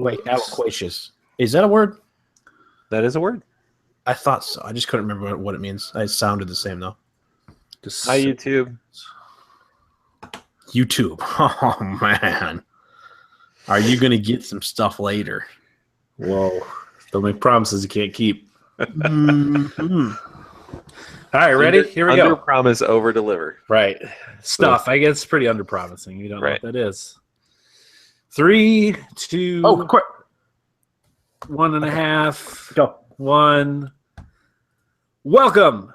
Wait, aloquacious. Is that a word? That is a word. I thought so. I just couldn't remember what it means. It sounded the same though. Hi, YouTube. YouTube. Oh man, are you gonna get some stuff later? Whoa! Don't make promises you can't keep. Mm-hmm. All right, ready? Here we Under go. promise, over deliver. Right. Stuff. I guess it's pretty underpromising. You don't know Right. what that is. 3, 2, Oh, quick. 1.5. Go. 1. Welcome,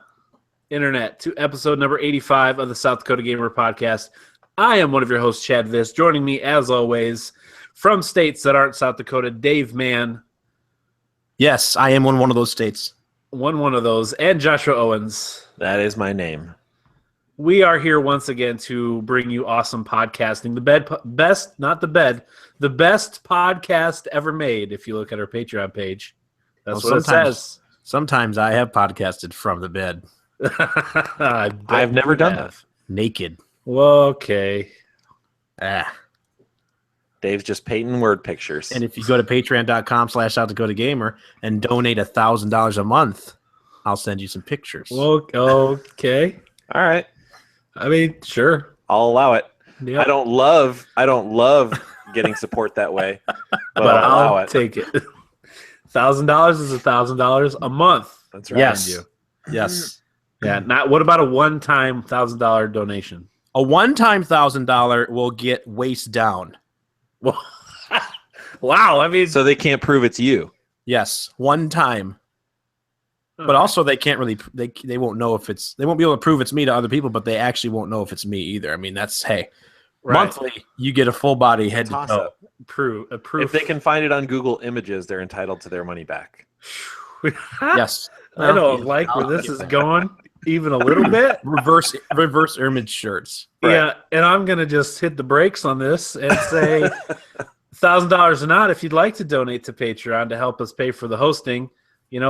Internet, to episode number 85 of the South Dakota Gamer Podcast. I am one of your hosts, Chad Viss. Joining me, as always, from states that aren't South Dakota, Dave Mann. Yes, I am one of those states. One of those, and Joshua Owens. That is my name. We are here once again to bring you awesome podcasting. The best podcast ever made. If you look at our Patreon page, that's what it says. Sometimes I have podcasted from the bed, I've never done that. naked. Well, okay. Dave's just painting word pictures. And if you go to patreon.com/South Dakota Gamer and donate $1,000 a month, I'll send you some pictures. Well, okay. All right, I mean, sure. I'll allow it. Yep. I don't love getting support that way, but I'll allow it. Take it. $1,000 is $1,000 a month. That's right. Yes. Yes. Yeah. Not. What about a one-time $1,000 donation? A one-time $1,000 will get waist down. Well, wow. I mean, So they can't prove it's you. Yes, one time. But also they can't really they won't know if they won't be able to prove it's me to other people, but they actually won't know if it's me either. I mean, that's right. monthly you get a full body head to Toss toe. up. Proof. If they can find it on Google Images, they're entitled to their money back. Yes. I don't like where this is going even a little bit. Reverse image shirts. Right. Yeah, and I'm gonna just hit the brakes on this and say $1,000 or not. If you'd like to donate to Patreon to help us pay for the hosting,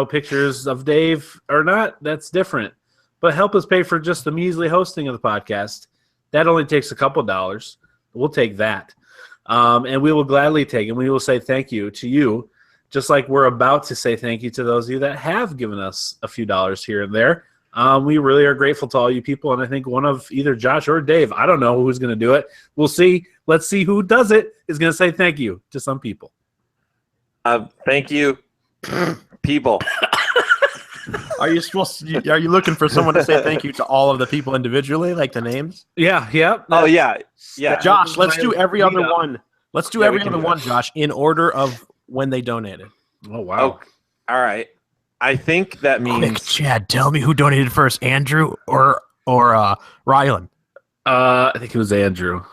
pictures of Dave or not, that's different. But help us pay for just the measly hosting of the podcast. That only takes a couple dollars. We'll take that, and we will gladly take it. And we will say thank you to you, just like we're about to say thank you to those of you that have given us a few dollars here and there. We really are grateful to all you people, and I think one of either Josh or Dave, I don't know who's going to do it. We'll see. Let's see who does it is going to say thank you to some people. Thank you, people. Are you looking for someone to say thank you to all of the people individually, like the names? Yeah. Oh yeah. Josh, let's do every other one. Let's do every we can other do one, that. Josh, in order of when they donated. Oh, wow. All right. I think that Quick, means Chad, tell me who donated first, Andrew or Rylan? I think it was Andrew.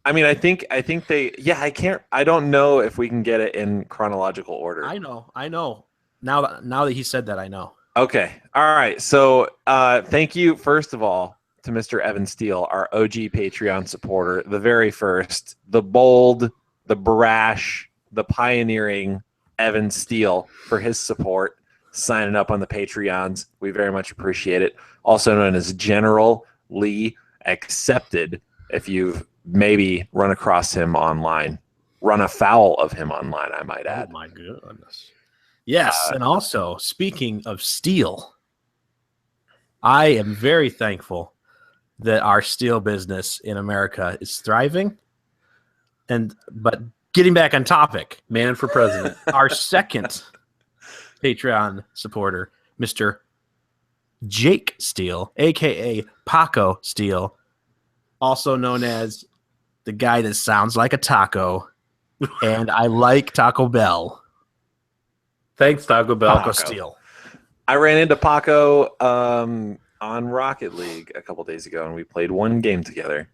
I mean, I think they. Yeah, I don't know if we can get it in chronological order. I know. Now that he said that, I know. Okay. All right. So, thank you first of all to Mr. Evan Steele, our OG Patreon supporter, the very first, the bold, the brash, the pioneering Evan Steele for his support, signing up on the Patreons. We very much appreciate it. Also known as General Lee Accepted. If you've maybe run across him online, run afoul of him online, I might add. Oh my goodness. Yes, and also speaking of steel, I am very thankful that our steel business in America is thriving. But getting back on topic, Man for president. our second Patreon supporter, Mr. Jake Steele, aka Paco Steele, also known as the guy that sounds like a taco, and I like Taco Bell. Thanks, Taco Bell. Paco Steele. I ran into Paco on Rocket League a couple days ago, and we played one game together.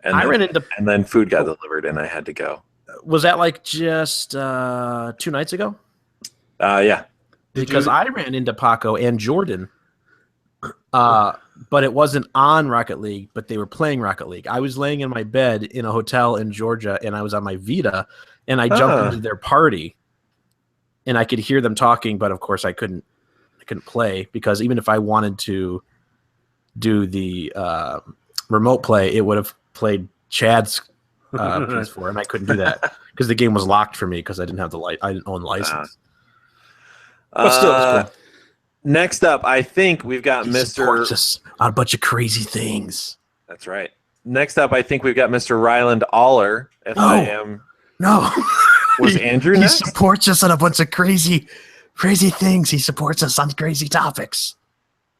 And then food got delivered, and I had to go. Was that like just 2 nights ago? Yeah. Because I ran into Paco and Jordan, but it wasn't on Rocket League, but they were playing Rocket League. I was laying in my bed in a hotel in Georgia, and I was on my Vita, and I jumped into their party, and I could hear them talking, but of course I couldn't play, because even if I wanted to do the remote play, it would have played Chad's PS4, and I couldn't do that because the game was locked for me because I didn't have I didn't own the license. But still, it was cool. Next up, I think we've got He Mr. supports us on a bunch of crazy things. That's right. Next up, I think we've got Mr. Ryland Aller. No. Was Andrew He next? supports us on a bunch of crazy things. He supports us on crazy topics.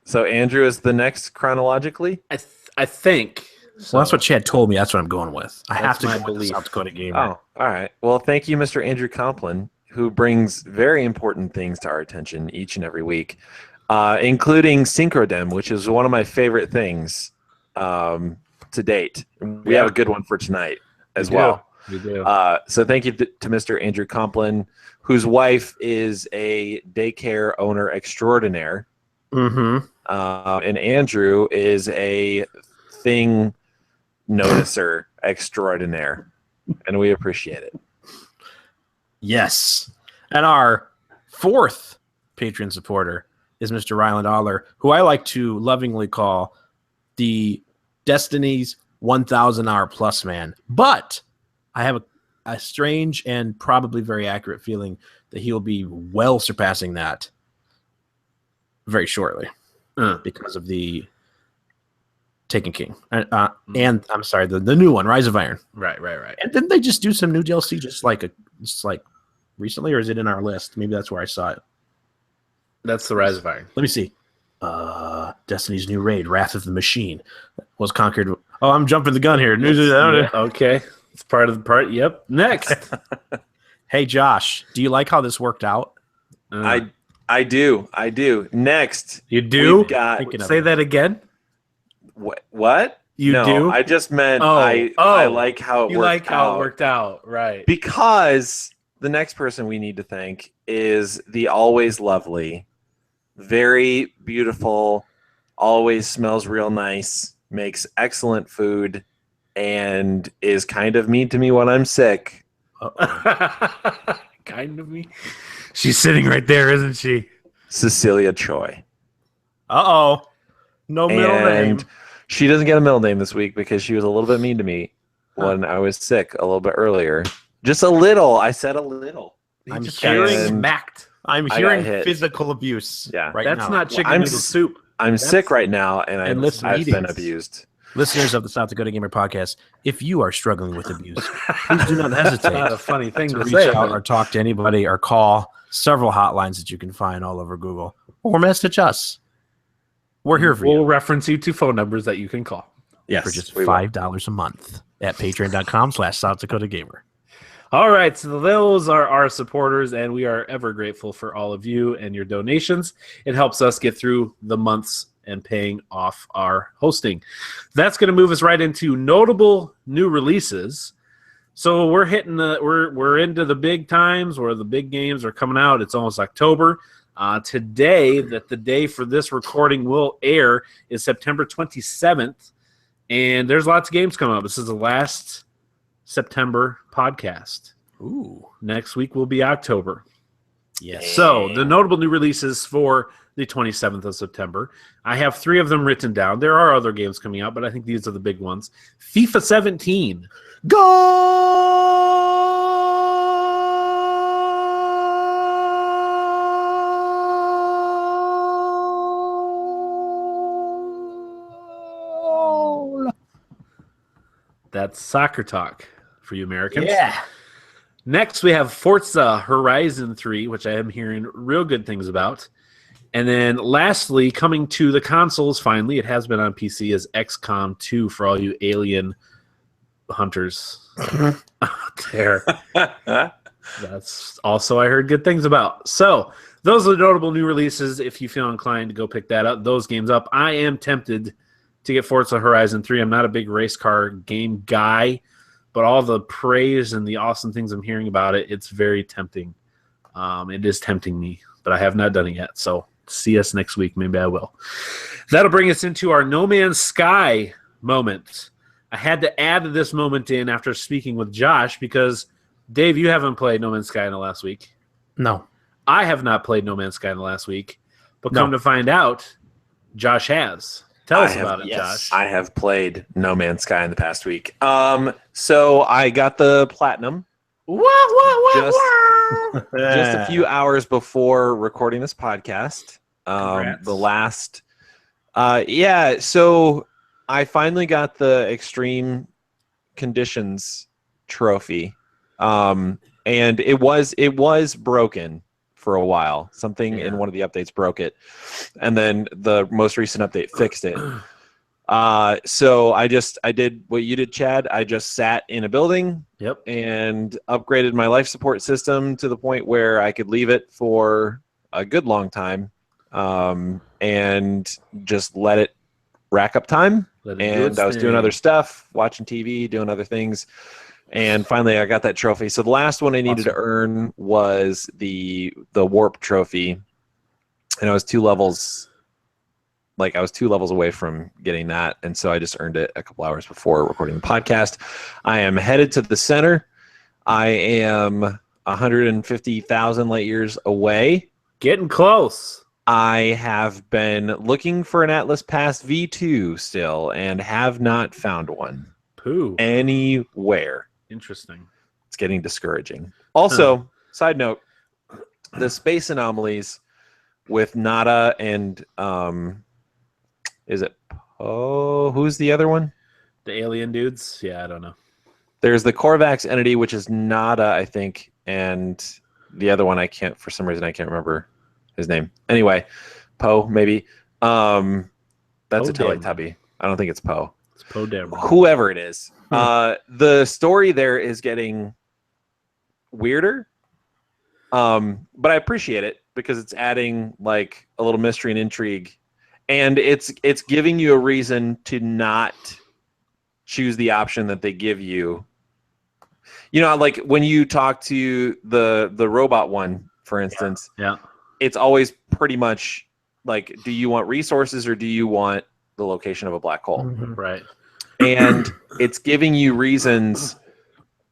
So Andrew is the next chronologically? I think. So. Well, that's what Chad told me. That's what I'm going with. I have to my go with the belief. South Dakota Gamer. Oh, all right. Well, thank you, Mr. Andrew Complin, who brings very important things to our attention each and every week, including Synchrodem, which is one of my favorite things to date. We have a good one for tonight as well. We do. So thank you to Mr. Andrew Complin, whose wife is a daycare owner extraordinaire. Mm-hmm. And Andrew is a thing noticer extraordinaire. And we appreciate it. Yes. And our fourth Patreon supporter is Mr. Ryland Aller, who I like to lovingly call the Destiny's 1,000 hour plus man. But I have a strange and probably very accurate feeling that he will be well surpassing that very shortly because of the Taken King. And I'm sorry, the new one, Rise of Iron. Right. And didn't they just do some new DLC just like recently, or is it in our list? Maybe that's where I saw it. That's the Rise of Iron. Let me see. Destiny's new raid, Wrath of the Machine, was conquered. Oh, I'm jumping the gun here. Okay. It's part of the part. Yep. Next. Hey, Josh, do you like how this worked out? I do. Next. You do? We've got, say that again. What? You no, do? I just meant I like how it you worked like how out. it worked out, right? Because the next person we need to thank is the always lovely, very beautiful, always smells real nice, makes excellent food, and is kind of mean to me when I'm sick. Kind of me. She's sitting right there, isn't she? Cecilia Choi. Uh-oh. No middle name. She doesn't get a middle name this week because she was a little bit mean to me when I was sick a little bit earlier. Just a little. I said a little. I'm hearing smacked. I'm hearing physical abuse. Yeah. Right That's now. not chicken noodle soup. I'm sick right now, and I've been meetings. abused. Listeners of the South Dakota Gamer Podcast, if you are struggling with abuse, please do not hesitate. Not a funny thing to reach say. out or talk to anybody or call several hotlines that you can find all over Google or message us. We're here for you. We'll reference you to phone numbers that you can call. Yes, for just $5 a month at patreon.com/South Dakota Gamer. All right, so those are our supporters, and we are ever grateful for all of you and your donations. It helps us get through the months and paying off our hosting. That's going to move us right into notable new releases. So we're hitting we're into the big times where the big games are coming out. It's almost October. Today, that the day for this recording will air, is September 27th, and there's lots of games coming up. This is the last September podcast. Ooh. Next week will be October. Yes. So the notable new releases for the 27th of September. I have 3 of them written down. There are other games coming out, but I think these are the big ones. FIFA 17. Goal! That's soccer talk for you Americans. Yeah. Next, we have Forza Horizon 3, which I am hearing real good things about. And then lastly, coming to the consoles finally, it has been on PC, is XCOM 2 for all you alien hunters out there. That's also I heard good things about. So those are the notable new releases. If you feel inclined to go pick those games up. I am tempted to get Forza Horizon 3. I'm not a big race car game guy, but all the praise and the awesome things I'm hearing about it, it's very tempting. It is tempting me, but I have not done it yet. So see us next week. Maybe I will. That'll bring us into our No Man's Sky moment. I had to add this moment in after speaking with Josh because, Dave, you haven't played No Man's Sky in the last week. No. I have not played No Man's Sky in the last week, but come to find out, Josh has. Tell us about it, Josh. I have played No Man's Sky in the past week. So I got the platinum just a few hours before recording this podcast. Congrats. The last, so I finally got the Extreme Conditions trophy, and it was broken for a while. Something in one of the updates broke it, and then the most recent update fixed it. So I did what you did, Chad. I just sat in a building and upgraded my life support system to the point where I could leave it for a good long time, and just let it rack up time. And I was doing other stuff, watching TV, doing other things. And finally, I got that trophy. So the last one I needed to earn was the Warp trophy, and I was 2 levels away from getting that, and so I just earned it a couple hours before recording the podcast. I am headed to the center. I am 150,000 light years away. Getting close. I have been looking for an Atlas Pass V2 still, and have not found one anywhere. Interesting. It's getting discouraging. Also, side note, the space anomalies with Nada and is it Poe? Who's the other one? The alien dudes? Yeah, I don't know. There's the Korvax entity, which is Nada, I think, and the other one for some reason I can't remember his name. Anyway, Poe maybe. That's a Teletubby. I don't think it's Poe. It's Poe Dameron. Whoever it is. The story there is getting weirder, but I appreciate it because it's adding like a little mystery and intrigue, and it's giving you a reason to not choose the option that they give you. You know, like when you talk to the robot one, for instance, it's always pretty much like, do you want resources or do you want the location of a black hole? Right. And it's giving you reasons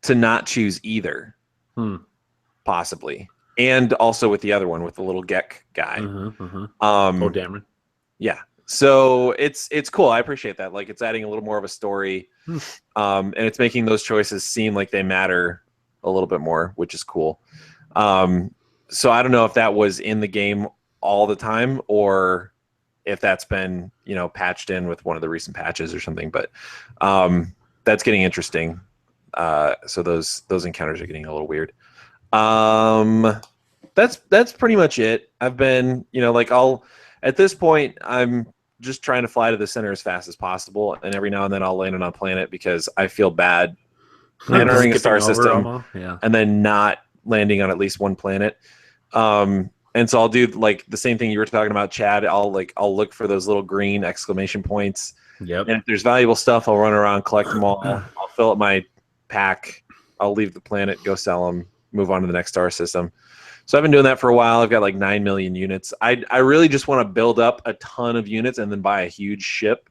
to not choose either, possibly. And also with the other one, with the little Gek guy. Poe Dameron. Yeah. So it's cool. I appreciate that. Like, it's adding a little more of a story, and it's making those choices seem like they matter a little bit more, which is cool. So I don't know if that was in the game all the time or if that's been, patched in with one of the recent patches or something, but that's getting interesting. So those encounters are getting a little weird. That's pretty much it. I've been, at this point, I'm just trying to fly to the center as fast as possible, and every now and then I'll land on a planet because I feel bad entering a star system and then not landing on at least one planet. And so I'll do like the same thing you were talking about, Chad. I'll look for those little green exclamation points. Yep. And if there's valuable stuff, I'll run around, collect them all. I'll fill up my pack. I'll leave the planet, go sell them, move on to the next star system. So I've been doing that for a while. I've got like 9 million units. I really just want to build up a ton of units and then buy a huge ship.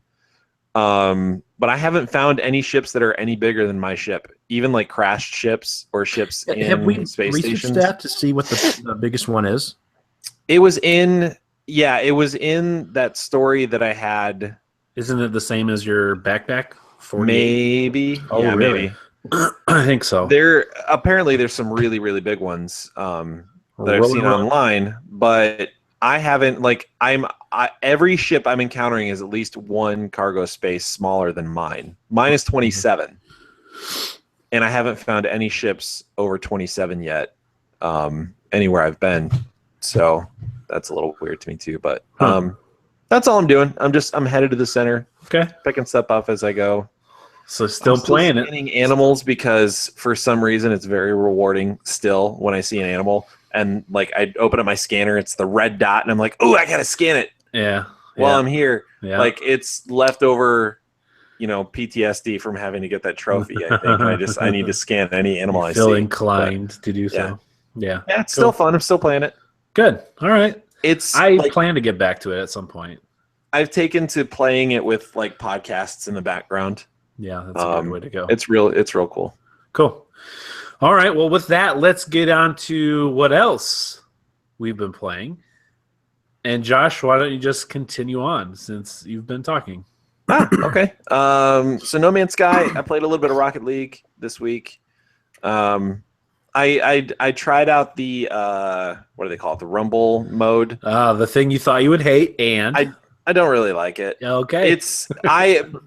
But I haven't found any ships that are any bigger than my ship, even like crashed ships or ships in space stations. That to see what the biggest one is? It was in that story that I had. Isn't it the same as your backpack? 48? Maybe. Oh, yeah, really? Maybe. I think so. There's some really, really big ones that I've seen online, but I haven't every ship I'm encountering is at least one cargo space smaller than mine. Mine is 27, and I haven't found any ships over 27 yet anywhere I've been. So that's a little weird to me too. But that's all I'm doing. I'm headed to the center. Okay, picking stuff up as I go. So still playing it. Animals because for some reason it's very rewarding still when I see an animal. And like I open up my scanner, it's the red dot, and I'm like, "Oh, I gotta scan it." Yeah. While I'm here, yeah. It's leftover, PTSD from having to get that trophy. I think I need to scan any animal I see. Feel inclined to do so. Yeah. Yeah, it's still fun. I'm still playing it. Good. All right. I I plan to get back to it at some point. I've taken to playing it with like podcasts in the background. Yeah, that's a good way to go. It's real cool. Cool. All right. Well, with that, let's get on to what else we've been playing. And Josh, why don't you just continue on since you've been talking? Okay. So No Man's Sky, I played a little bit of Rocket League this week. I tried out the what do they call it? The Rumble mode. The thing you thought you would hate, and I don't really like it. okay,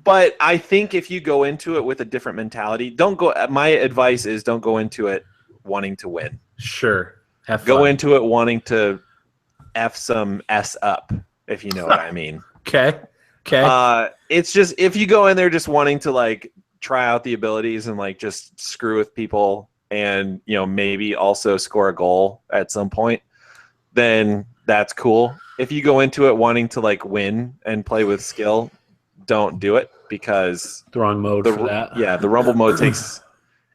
But I think if you go into it with a different mentality, don't go. My advice is don't go into it wanting to win. Sure, have fun. Go into it wanting to F some S up, if you know what I mean. Okay. It's just if you go in there just wanting to like try out the abilities and like just screw with people and maybe also score a goal at some point, then that's cool. If you go into it wanting to like win and play with skill, don't do it because the wrong mode for that. Yeah, the Rumble mode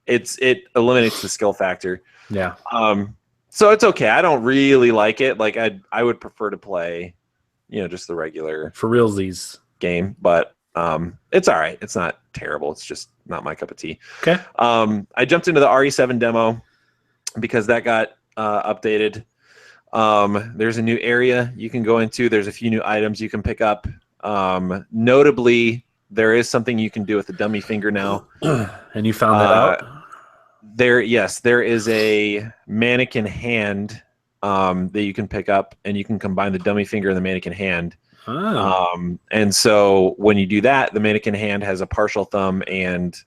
it eliminates the skill factor. Yeah. So it's okay. I don't really like it. Like I would prefer to play, just the regular for realsies game, but it's all right. It's not terrible. It's just not my cup of tea. Okay. I jumped into the RE7 demo because that got updated. There's a new area you can go into. There's a few new items you can pick up. Notably, there is something you can do with the dummy finger now. And you found that out? There is a mannequin hand that you can pick up, and you can combine the dummy finger and the mannequin hand. Oh. And so when you do that, the mannequin hand has a partial thumb and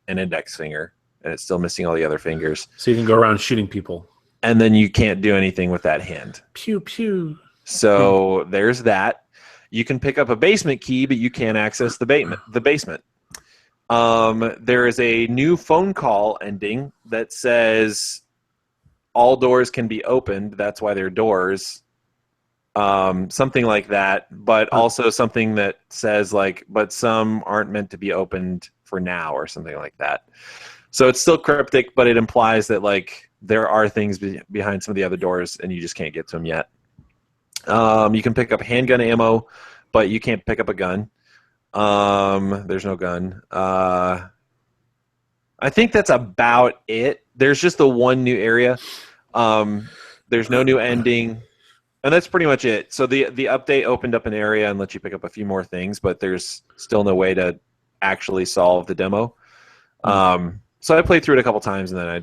an index finger, and it's still missing all the other fingers. So you can go around shooting people. And then you can't do anything with that hand. Pew, pew. So there's that. You can pick up a basement key, but you can't access the basement. There is a new phone call ending that says all doors can be opened. That's why they're doors. Something like that, but also something that says like, but some aren't meant to be opened for now or something like that. So it's still cryptic, but it implies that like there are things behind some of the other doors and you just can't get to them yet. You can pick up handgun ammo, but you can't pick up a gun. There's no gun. I think that's about it. There's just the one new area. There's no new ending. And that's pretty much it. So the update opened up an area and let you pick up a few more things, but there's still no way to actually solve the demo. So I played through it a couple times and then I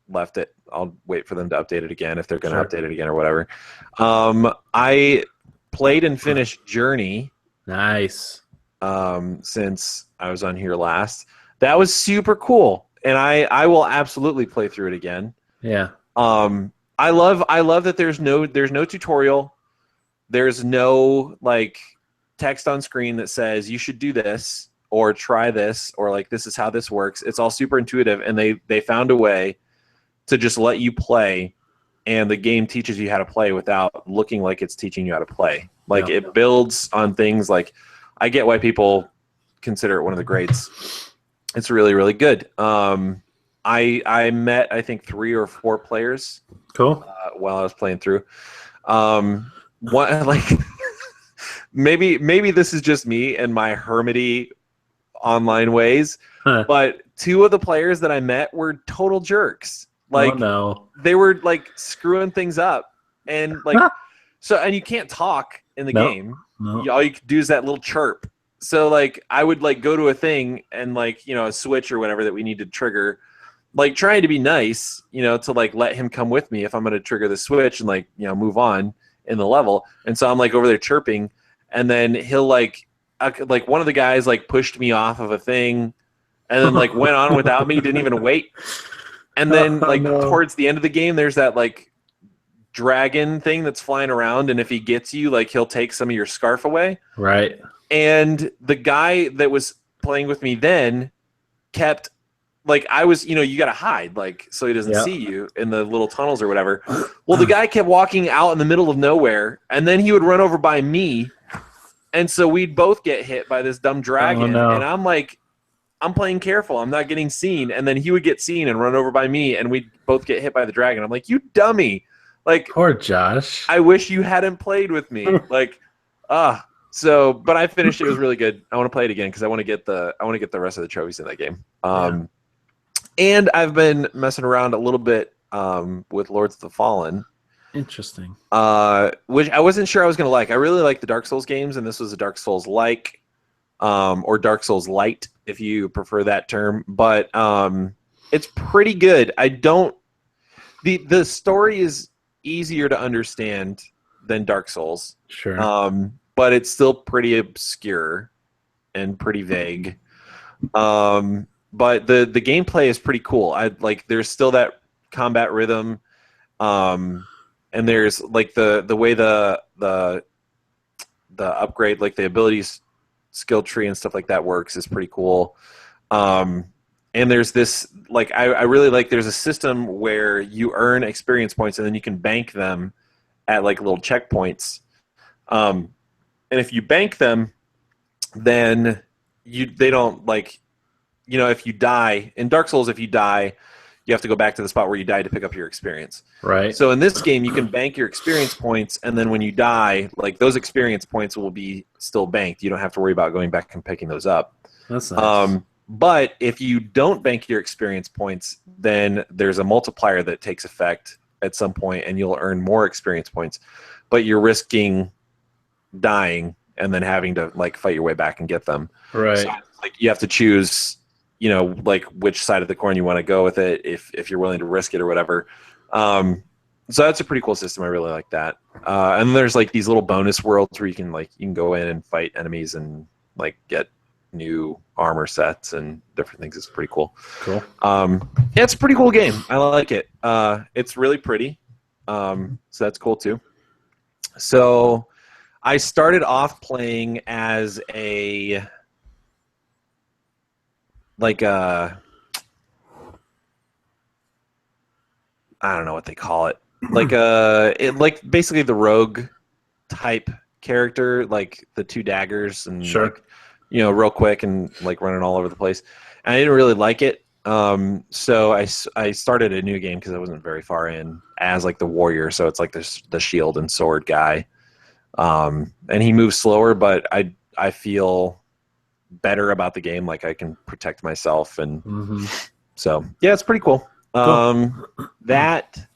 left it. I'll wait for them to update it again if they're going to update it again or whatever. I played and finished Journey. Nice. Since I was on here last. That was super cool. And I will absolutely play through it again. Yeah. I love that there's no tutorial. There's no like text on screen that says you should do this or try this or like this is how this works. It's all super intuitive, and they found a way to just let you play, and the game teaches you how to play without looking like it's teaching you how to play. Like it builds on things like I get why people consider it one of the greats. It's really, really good. I met I think 3 or 4 players. Cool. While I was playing through, one like maybe this is just me and my hermity online ways, but 2 of the players that I met were total jerks. Like, they were like screwing things up, and like and you can't talk in the game. No. All you can do is that little chirp. So like I would like go to a thing and like a switch or whatever that we need to trigger. Like trying to be nice, to like let him come with me if I'm going to trigger the switch and like, move on in the level. And so I'm like over there chirping, and then he'll like one of the guys like pushed me off of a thing and then like went on without me, didn't even wait. And then towards the end of the game, there's that like dragon thing that's flying around. And if he gets you, like he'll take some of your scarf away. Right. And the guy that was playing with me then kept like I was, you got to hide, like, so he doesn't see you in the little tunnels or whatever. Well, the guy kept walking out in the middle of nowhere, and then he would run over by me, and so we'd both get hit by this dumb dragon. And I'm like, I'm playing careful, I'm not getting seen, and then he would get seen and run over by me, and we'd both get hit by the dragon. I'm like, you dummy! Like, poor Josh. I wish you hadn't played with me. Like, So, but I finished it. It was really good. I want to play it again because I want to get the rest of the trophies in that game. And I've been messing around a little bit with Lords of the Fallen. Interesting. Which I wasn't sure I was going to like. I really like the Dark Souls games, and this was a Dark Souls-like, or Dark Souls Light, if you prefer that term. But it's pretty good. The story is easier to understand than Dark Souls. Sure. But it's still pretty obscure and pretty vague. But the gameplay is pretty cool. There's still that combat rhythm. And there's like the way the upgrade, like the abilities skill tree and stuff like that works is pretty cool. And there's this, like, I really like, there's a system where you earn experience points and then you can bank them at like little checkpoints. And if you bank them, then they don't, like, you know, if you die in Dark Souls, if you die, you have to go back to the spot where you died to pick up your experience. Right. So in this game, you can bank your experience points, and then when you die, like, those experience points will be still banked. You don't have to worry about going back and picking those up. That's nice. But if you don't bank your experience points, then there's a multiplier that takes effect at some point, and you'll earn more experience points. But you're risking dying and then having to, like, fight your way back and get them. Right. So, like, you have to choose, you know, like, which side of the coin you want to go with it, if you're willing to risk it or whatever. So that's a pretty cool system. I really like that. And there's, like, these little bonus worlds where you can go in and fight enemies and, like, get new armor sets and different things. It's pretty cool. Cool. Yeah, it's a pretty cool game. I like it. It's really pretty. So that's cool too. So I started off playing as I don't know what they call it. Like basically the rogue type character, like the two daggers and Sure. like, you know, real quick and like running all over the place. And I didn't really like it. So I started a new game because I wasn't very far in as like the warrior. So it's like the shield and sword guy. And he moves slower, but I feel better about the game. Like I can protect myself. And so, yeah, it's pretty cool. That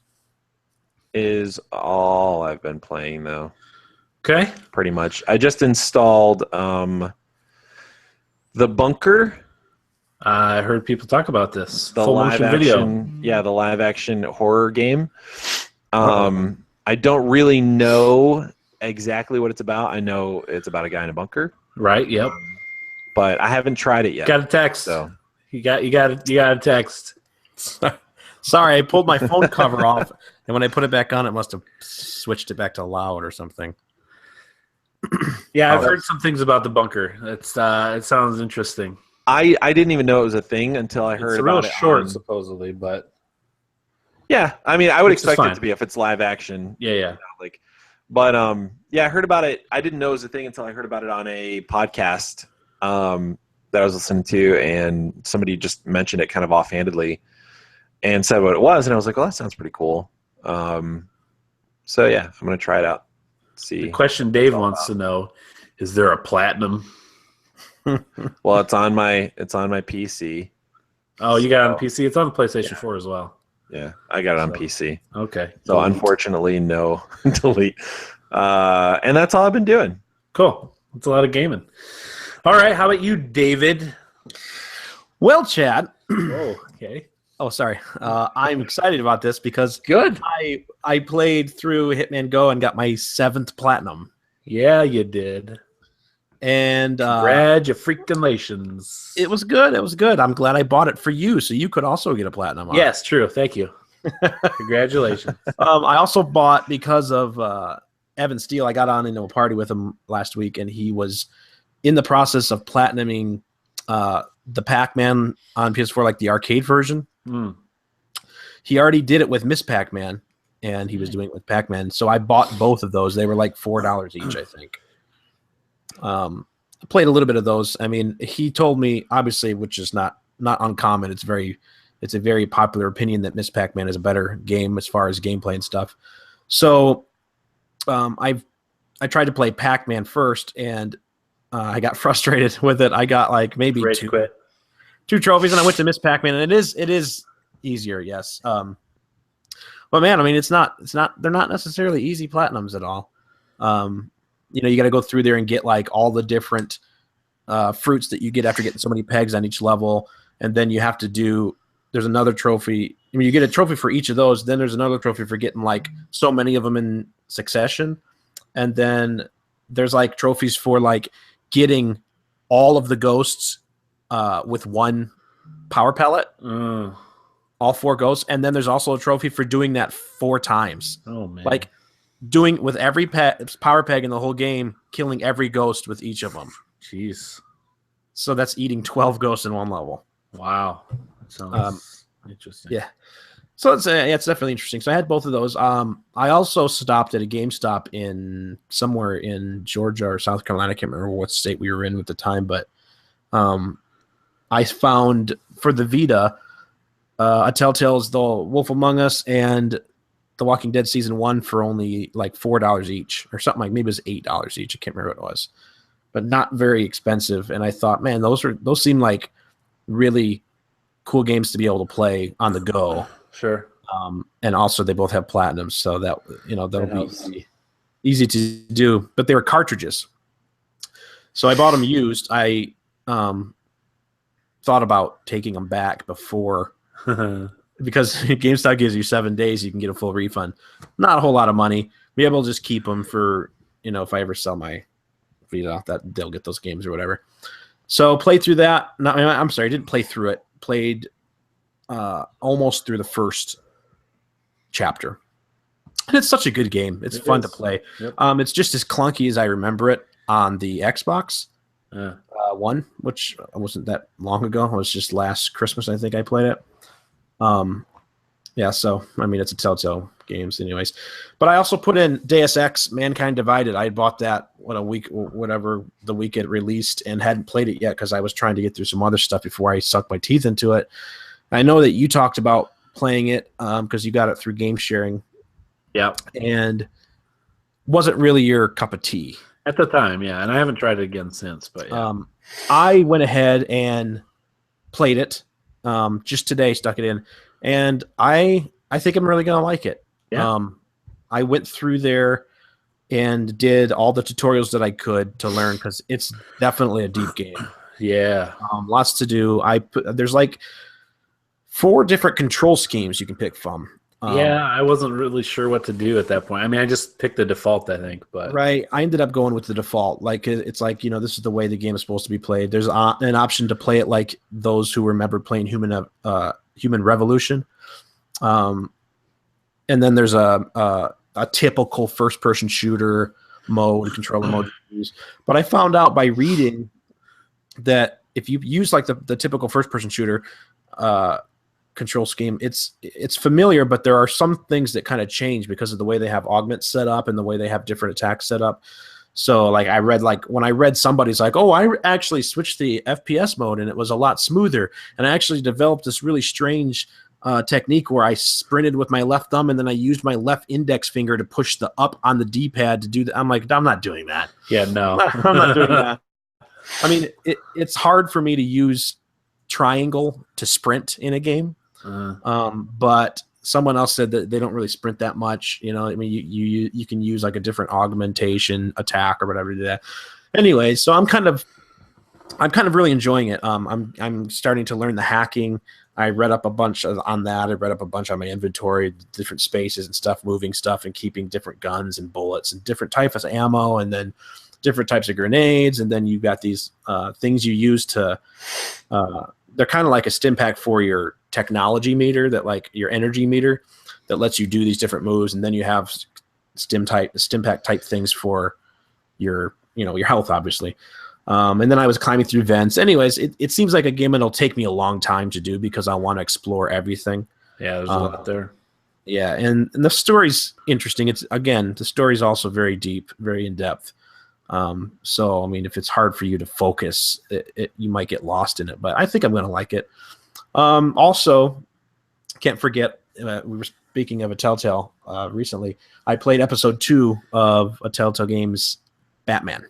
is all I've been playing though. Okay. Pretty much. I just installed, The Bunker. I heard people talk about this. The Full live motion video. action, yeah, the live action horror game. I don't really know exactly what it's about. I know it's about a guy in a bunker, Right. Yep. but I haven't tried it yet. Got a text. So You got a text. Sorry, I pulled my phone cover off, and when I put it back on, it must have switched it back to loud or something. Yeah, I've Oh, heard some things about the bunker. It sounds interesting. I didn't even know it was a thing until I heard It's real about it. short, supposedly, but Yeah, I mean, I would Which is expect fine. it to be if it's live action. yeah. Like, but yeah, I heard about it. I didn't know it was a thing until I heard about it on a podcast that I was listening to, and somebody just mentioned it kind of offhandedly and said what it was, and I was like, well, that sounds pretty cool. So yeah, I'm gonna try it out. See. The question Dave wants to know: is there a platinum? Well, it's on my PC. Oh, you got it on PC. It's on the PlayStation 4 as well. Yeah, I got it on So- PC. Okay. So unfortunately, no delete. And that's all I've been doing. Cool. That's a lot of gaming. All right. How about you, David? Well, Chad. Oh, okay. Oh, sorry. I'm excited about this because Good. I played through Hitman Go and got my 7th platinum. Yeah, you did. And Congratulations. it was good. It was good. I'm glad I bought it for you, so you could also get a platinum. On it. Yes, true. Thank you. Congratulations. I also bought because of Evan Steele. I got on into a party with him last week, and he was in the process of platinuming the Pac-Man on PS4, like the arcade version. Hmm. He already did it with Miss Pac-Man, and he was doing it with Pac-Man. So I bought both of those. They were like $4 each, I think. I played a little bit of those. I mean, he told me, obviously, which is not uncommon. It's a very popular opinion that Miss Pac-Man is a better game as far as gameplay and stuff. So I tried to play Pac-Man first, and I got frustrated with it. I got like maybe Rage quit. two trophies, and I went to Miss Pac-Man, and it is easier, yes. But man, I mean, they're not necessarily easy platinums at all. You got to go through there and get like all the different fruits that you get after getting so many pegs on each level, and then you have to do. There's another trophy. I mean, you get a trophy for each of those. Then there's another trophy for getting like so many of them in succession, and then there's like trophies for like getting all of the ghosts with one power pellet. All 4 ghosts, and then there's also a trophy for doing that 4 times. Oh man! Like doing with every power peg in the whole game, killing every ghost with each of them. Jeez. So that's eating 12 ghosts in one level. Wow. That sounds interesting. Yeah. So it's definitely interesting. So I had both of those. I also stopped at a GameStop in somewhere in Georgia or South Carolina. I can't remember what state we were in at the time, but I found for the Vita a Telltale's The Wolf Among Us and The Walking Dead Season 1 for only like $4 each or something, like maybe it was $8 each. I can't remember what it was, but not very expensive. And I thought, man, those seem like really cool games to be able to play on the go. Sure. And also they both have platinums, so that'll be easy to do. But they were cartridges, so I bought them used. I thought about taking them back before. Because GameStop gives you 7 days, you can get a full refund. Not a whole lot of money. Be able to just keep them for, if I ever sell my Vita, that they'll get those games or whatever. So played through that. No, I'm sorry, I didn't play through it. Played almost through the first chapter. And it's such a good game. It's fun to play. Yep. It's just as clunky as I remember it on the Xbox One, which wasn't that long ago. It was just last Christmas, I think I played it. So I mean, it's a Telltale games anyways, but I also put in Deus Ex Mankind Divided. I had bought that the week it released and hadn't played it yet because I was trying to get through some other stuff before I sucked my teeth into it. I know that you talked about playing it because you got it through game sharing. Yeah, and wasn't really your cup of tea at the time. Yeah, and I haven't tried it again since. But yeah. I went ahead and played it. Just today, stuck it in, and I think I'm really gonna like it. Yeah. I went through there and did all the tutorials that I could to learn because it's definitely a deep game. Yeah. Lots to do. There's like 4 different control schemes you can pick from. I wasn't really sure what to do at that point. I mean, I just picked the default, I think. But right, I ended up going with the default. Like it's like this is the way the game is supposed to be played. There's an option to play it like those who remember playing Human Revolution, and then there's a typical first-person shooter controller mode to use. But I found out by reading that if you use like the typical first-person shooter control scheme, it's familiar, but there are some things that kind of change because of the way they have augments set up and the way they have different attacks set up. So like when I read somebody's like, oh, I actually switched the FPS mode and it was a lot smoother, and I actually developed this really strange technique where I sprinted with my left thumb and then I used my left index finger to push the up on the D-pad to do that. I'm like, I'm not doing that. Yeah, no. I'm not doing that. I mean, it's hard for me to use triangle to sprint in a game. But someone else said that they don't really sprint that much. I mean, you can use like a different augmentation attack or whatever to do that. Anyway, so I'm kind of really enjoying it. I'm starting to learn the hacking. I read up a bunch on that. I read up a bunch on my inventory, different spaces and stuff, moving stuff and keeping different guns and bullets and different types of ammo, and then different types of grenades. And then you've got these things you use to they're kind of like a stim pack for your technology meter, that like your energy meter that lets you do these different moves. And then you have stim pack type things for your health, obviously. And then I was climbing through vents. Anyways, it seems like a game that'll take me a long time to do because I want to explore everything. Yeah, there's a lot there. Yeah, and the story's interesting. The story's also very deep, very in depth. So I mean, if it's hard for you to focus, you might get lost in it. But I think I'm going to like it. Also, can't forget, we were speaking of a Telltale recently. I played episode 2 of a Telltale Games Batman.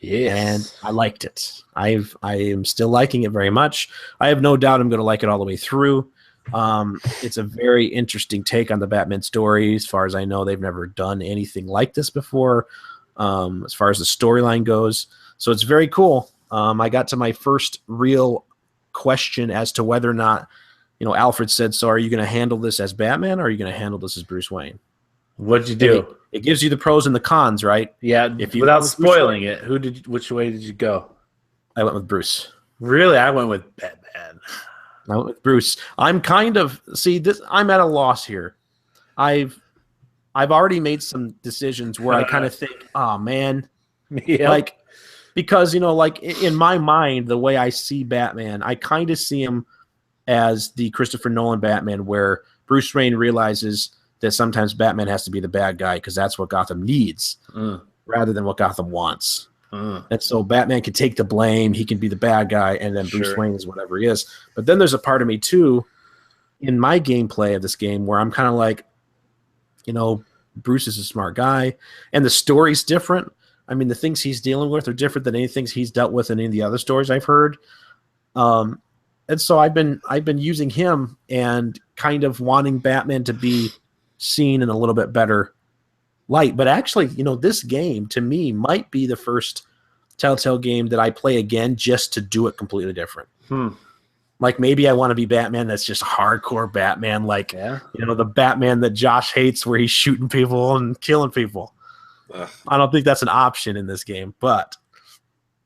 Yes. And I liked it. I am still liking it very much. I have no doubt I'm going to like it all the way through. It's a very interesting take on the Batman story. As far as I know, they've never done anything like this before, as far as the storyline goes. So it's very cool. I got to my first real question as to whether or not, Alfred said, so are you going to handle this as Batman or are you going to handle this as Bruce Wayne? What'd you do? It gives you the pros and the cons, right? Yeah, without spoiling it, which way did you go? I went with Bruce. Really? I went with Batman. I went with Bruce. I'm I'm at a loss here. I've already made some decisions where I kind of think, oh man, Yep. because in my mind, the way I see Batman, I kind of see him as the Christopher Nolan Batman, where Bruce Wayne realizes that sometimes Batman has to be the bad guy because that's what Gotham needs rather than what Gotham wants. And so Batman can take the blame, he can be the bad guy, and then Bruce Wayne is whatever he is. But then there's a part of me too in my gameplay of this game where I'm kind of like, Bruce is a smart guy and the story's different. I mean, the things he's dealing with are different than anything he's dealt with in any of the other stories I've heard. And so I've been using him and kind of wanting Batman to be seen in a little bit better light. But actually, this game to me might be the first Telltale game that I play again just to do it completely different. Like maybe I want to be Batman that's just hardcore Batman, the Batman that Josh hates where he's shooting people and killing people. I don't think that's an option in this game, but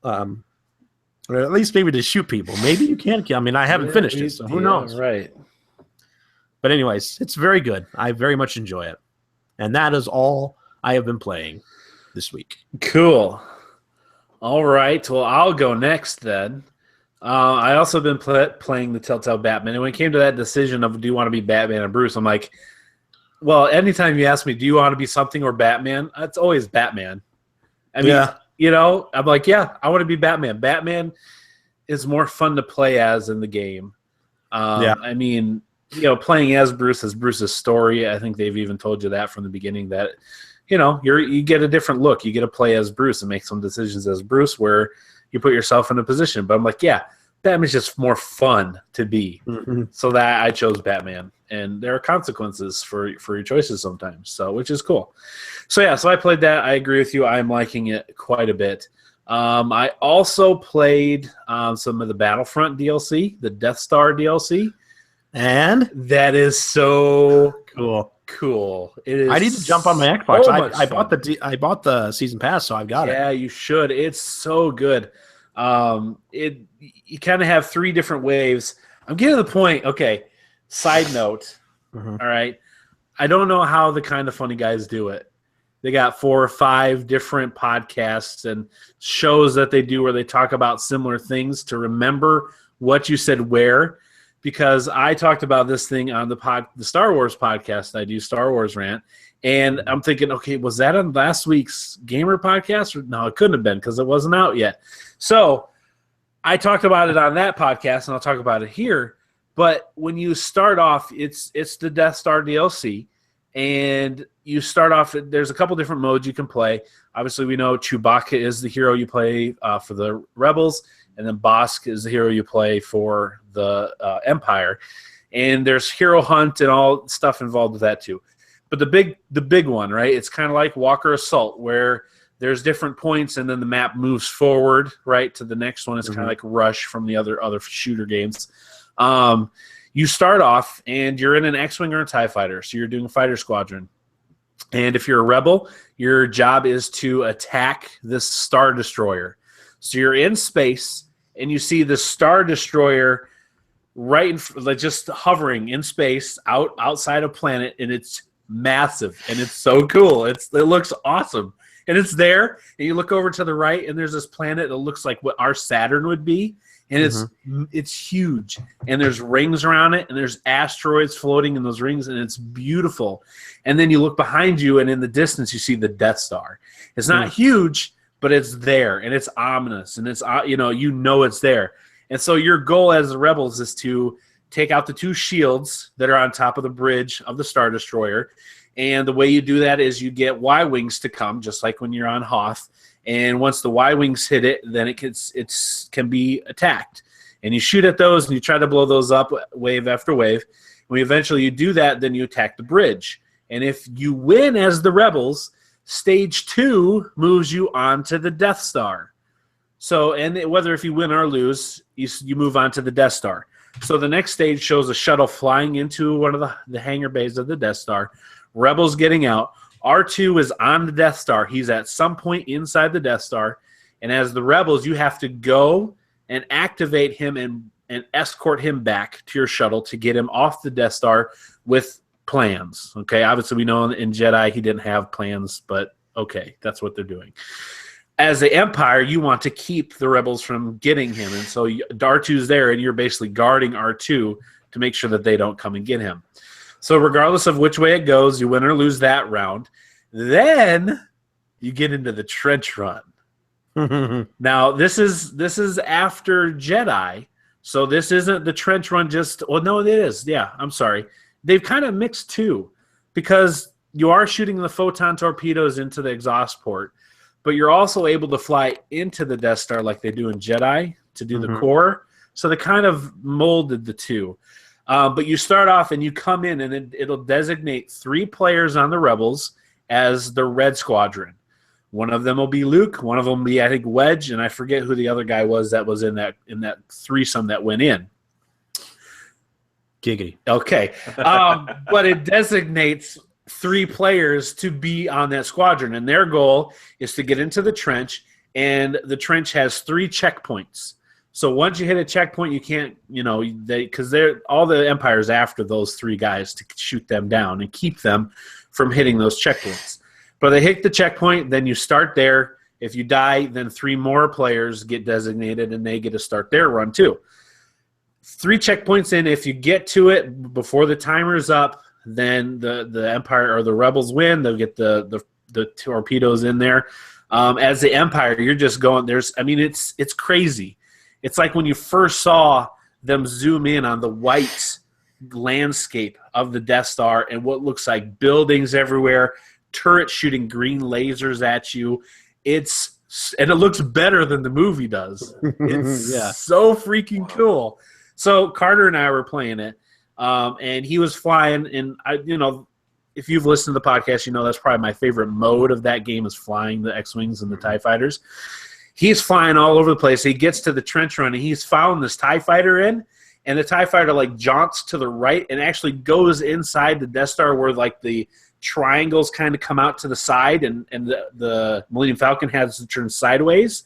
or at least maybe to shoot people. Maybe you can kill. I mean, I haven't finished it, so who knows? Right. But anyways, it's very good. I very much enjoy it. And that is all I have been playing this week. Cool. All right. Well, I'll go next then. I also been playing the Telltale Batman. And when it came to that decision of do you want to be Batman or Bruce, I'm like, well, anytime you ask me, do you want to be something or Batman? It's always Batman. I mean, I'm like, yeah, I want to be Batman. Batman is more fun to play as in the game. I mean, playing as Bruce's story. I think they've even told you that from the beginning that, you get a different look. You get to play as Bruce and make some decisions as Bruce where you put yourself in a position. But I'm like, yeah, Batman's just more fun to be. So that I chose Batman. And there are consequences for your choices sometimes, so which is cool. So I played that. I agree with you. I'm liking it quite a bit. I also played some of the Battlefront DLC, the Death Star DLC, and that is so cool. It is. I need to jump on my Xbox. So I bought the season pass, so I've got it. Yeah, you should. It's so good. You kind of have 3 different waves. I'm getting to the point. Okay. Side note, all right, I don't know how the Kind of Funny guys do it. They got 4 or 5 different podcasts and shows that they do where they talk about similar things to remember what you said where. Because I talked about this thing on the Star Wars podcast. I do Star Wars Rant, and I'm thinking, okay, was that on last week's Gamer podcast? Or, no, it couldn't have been because it wasn't out yet. So I talked about it on that podcast, and I'll talk about it here. But when you start off, it's the Death Star DLC, and you start off. There's a couple different modes you can play. Obviously, we know Chewbacca is the hero you play for the Rebels, and then Bossk is the hero you play for the Empire. And there's Hero Hunt and all stuff involved with that too. But the big one, right? It's kind of like Walker Assault, where there's different points, and then the map moves forward, right, to the next one. It's kind of like Rush from the other shooter games. You start off, and you're in an X-Wing or a TIE fighter, so you're doing a fighter squadron. And if you're a rebel, your job is to attack this Star Destroyer. So you're in space, and you see the Star Destroyer just hovering in space outside a planet, and it's massive, and it's so cool. It looks awesome. And it's there, and you look over to the right, and there's this planet that looks like what our Saturn would be. And it's huge, and there's rings around it, and there's asteroids floating in those rings, and it's beautiful. And then you look behind you, and in the distance you see the Death Star. It's not huge, but it's there, and it's ominous, and it's it's there. And so your goal as the Rebels is to take out the 2 shields that are on top of the bridge of the Star Destroyer. And the way you do that is you get Y-wings to come, just like when you're on Hoth. And once the Y-wings hit it, then it can be attacked. And you shoot at those, and you try to blow those up wave after wave. When eventually you do that, then you attack the bridge. And if you win as the rebels, stage 2 moves you onto the Death Star. So, and whether if you win or lose, you move on to the Death Star. So the next stage shows a shuttle flying into one of the hangar bays of the Death Star. Rebels getting out. R2 is on the Death Star. He's at some point inside the Death Star. And as the Rebels, you have to go and activate him and escort him back to your shuttle to get him off the Death Star with plans. Okay, obviously we know in Jedi he didn't have plans, but okay, that's what they're doing. As the Empire, you want to keep the Rebels from getting him, and so R2's there, and you're basically guarding R2 to make sure that they don't come and get him. So regardless of which way it goes, you win or lose that round. Then you get into the trench run. Now, this is after Jedi, so this isn't the trench run just – well, no, it is. Yeah, I'm sorry. They've kind of mixed two because you are shooting the photon torpedoes into the exhaust port, but you're also able to fly into the Death Star like they do in Jedi to do the core. So they kind of molded the two. But you start off and you come in and it'll designate 3 players on the Rebels as the Red Squadron. One of them will be Luke. One of them will be, I think, Wedge, and I forget who the other guy was that was in that threesome that went in. Giggity. Okay. But it designates 3 players to be on that squadron, and their goal is to get into the trench, and the trench has 3 checkpoints. So once you hit a checkpoint, you can't, because all the Empire's after those 3 guys to shoot them down and keep them from hitting those checkpoints. But they hit the checkpoint, then you start there. If you die, then 3 more players get designated, and they get to start their run too. 3 checkpoints in. If you get to it before the timer's up, then the Empire or the Rebels win. They'll get the torpedoes in there. As the Empire, you're just going. It's crazy. It's like when you first saw them zoom in on the white landscape of the Death Star and what looks like buildings everywhere, turrets shooting green lasers at you. And it looks better than the movie does. It's so freaking cool. So Carter and I were playing it, and he was flying. And if you've listened to the podcast, that's probably my favorite mode of that game is flying the X-Wings and the TIE Fighters. He's flying all over the place. He gets to the trench run, and he's found this TIE Fighter in, and the TIE Fighter jaunts to the right and actually goes inside the Death Star where the triangles kind of come out to the side, and the Millennium Falcon has to turn sideways,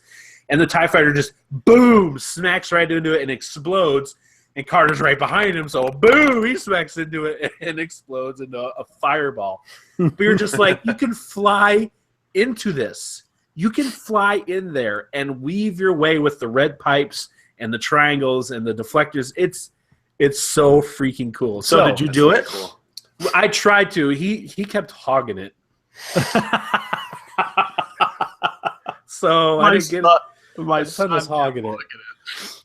and the TIE Fighter just boom smacks right into it and explodes, and Carter's right behind him, so boom, he smacks into it and explodes into a fireball. But you're just you can fly into this. You can fly in there and weave your way with the red pipes and the triangles and the deflectors. It's so freaking cool. So did you do it? Cool. I tried to. He kept hogging it. So I didn't get my son was hogging it.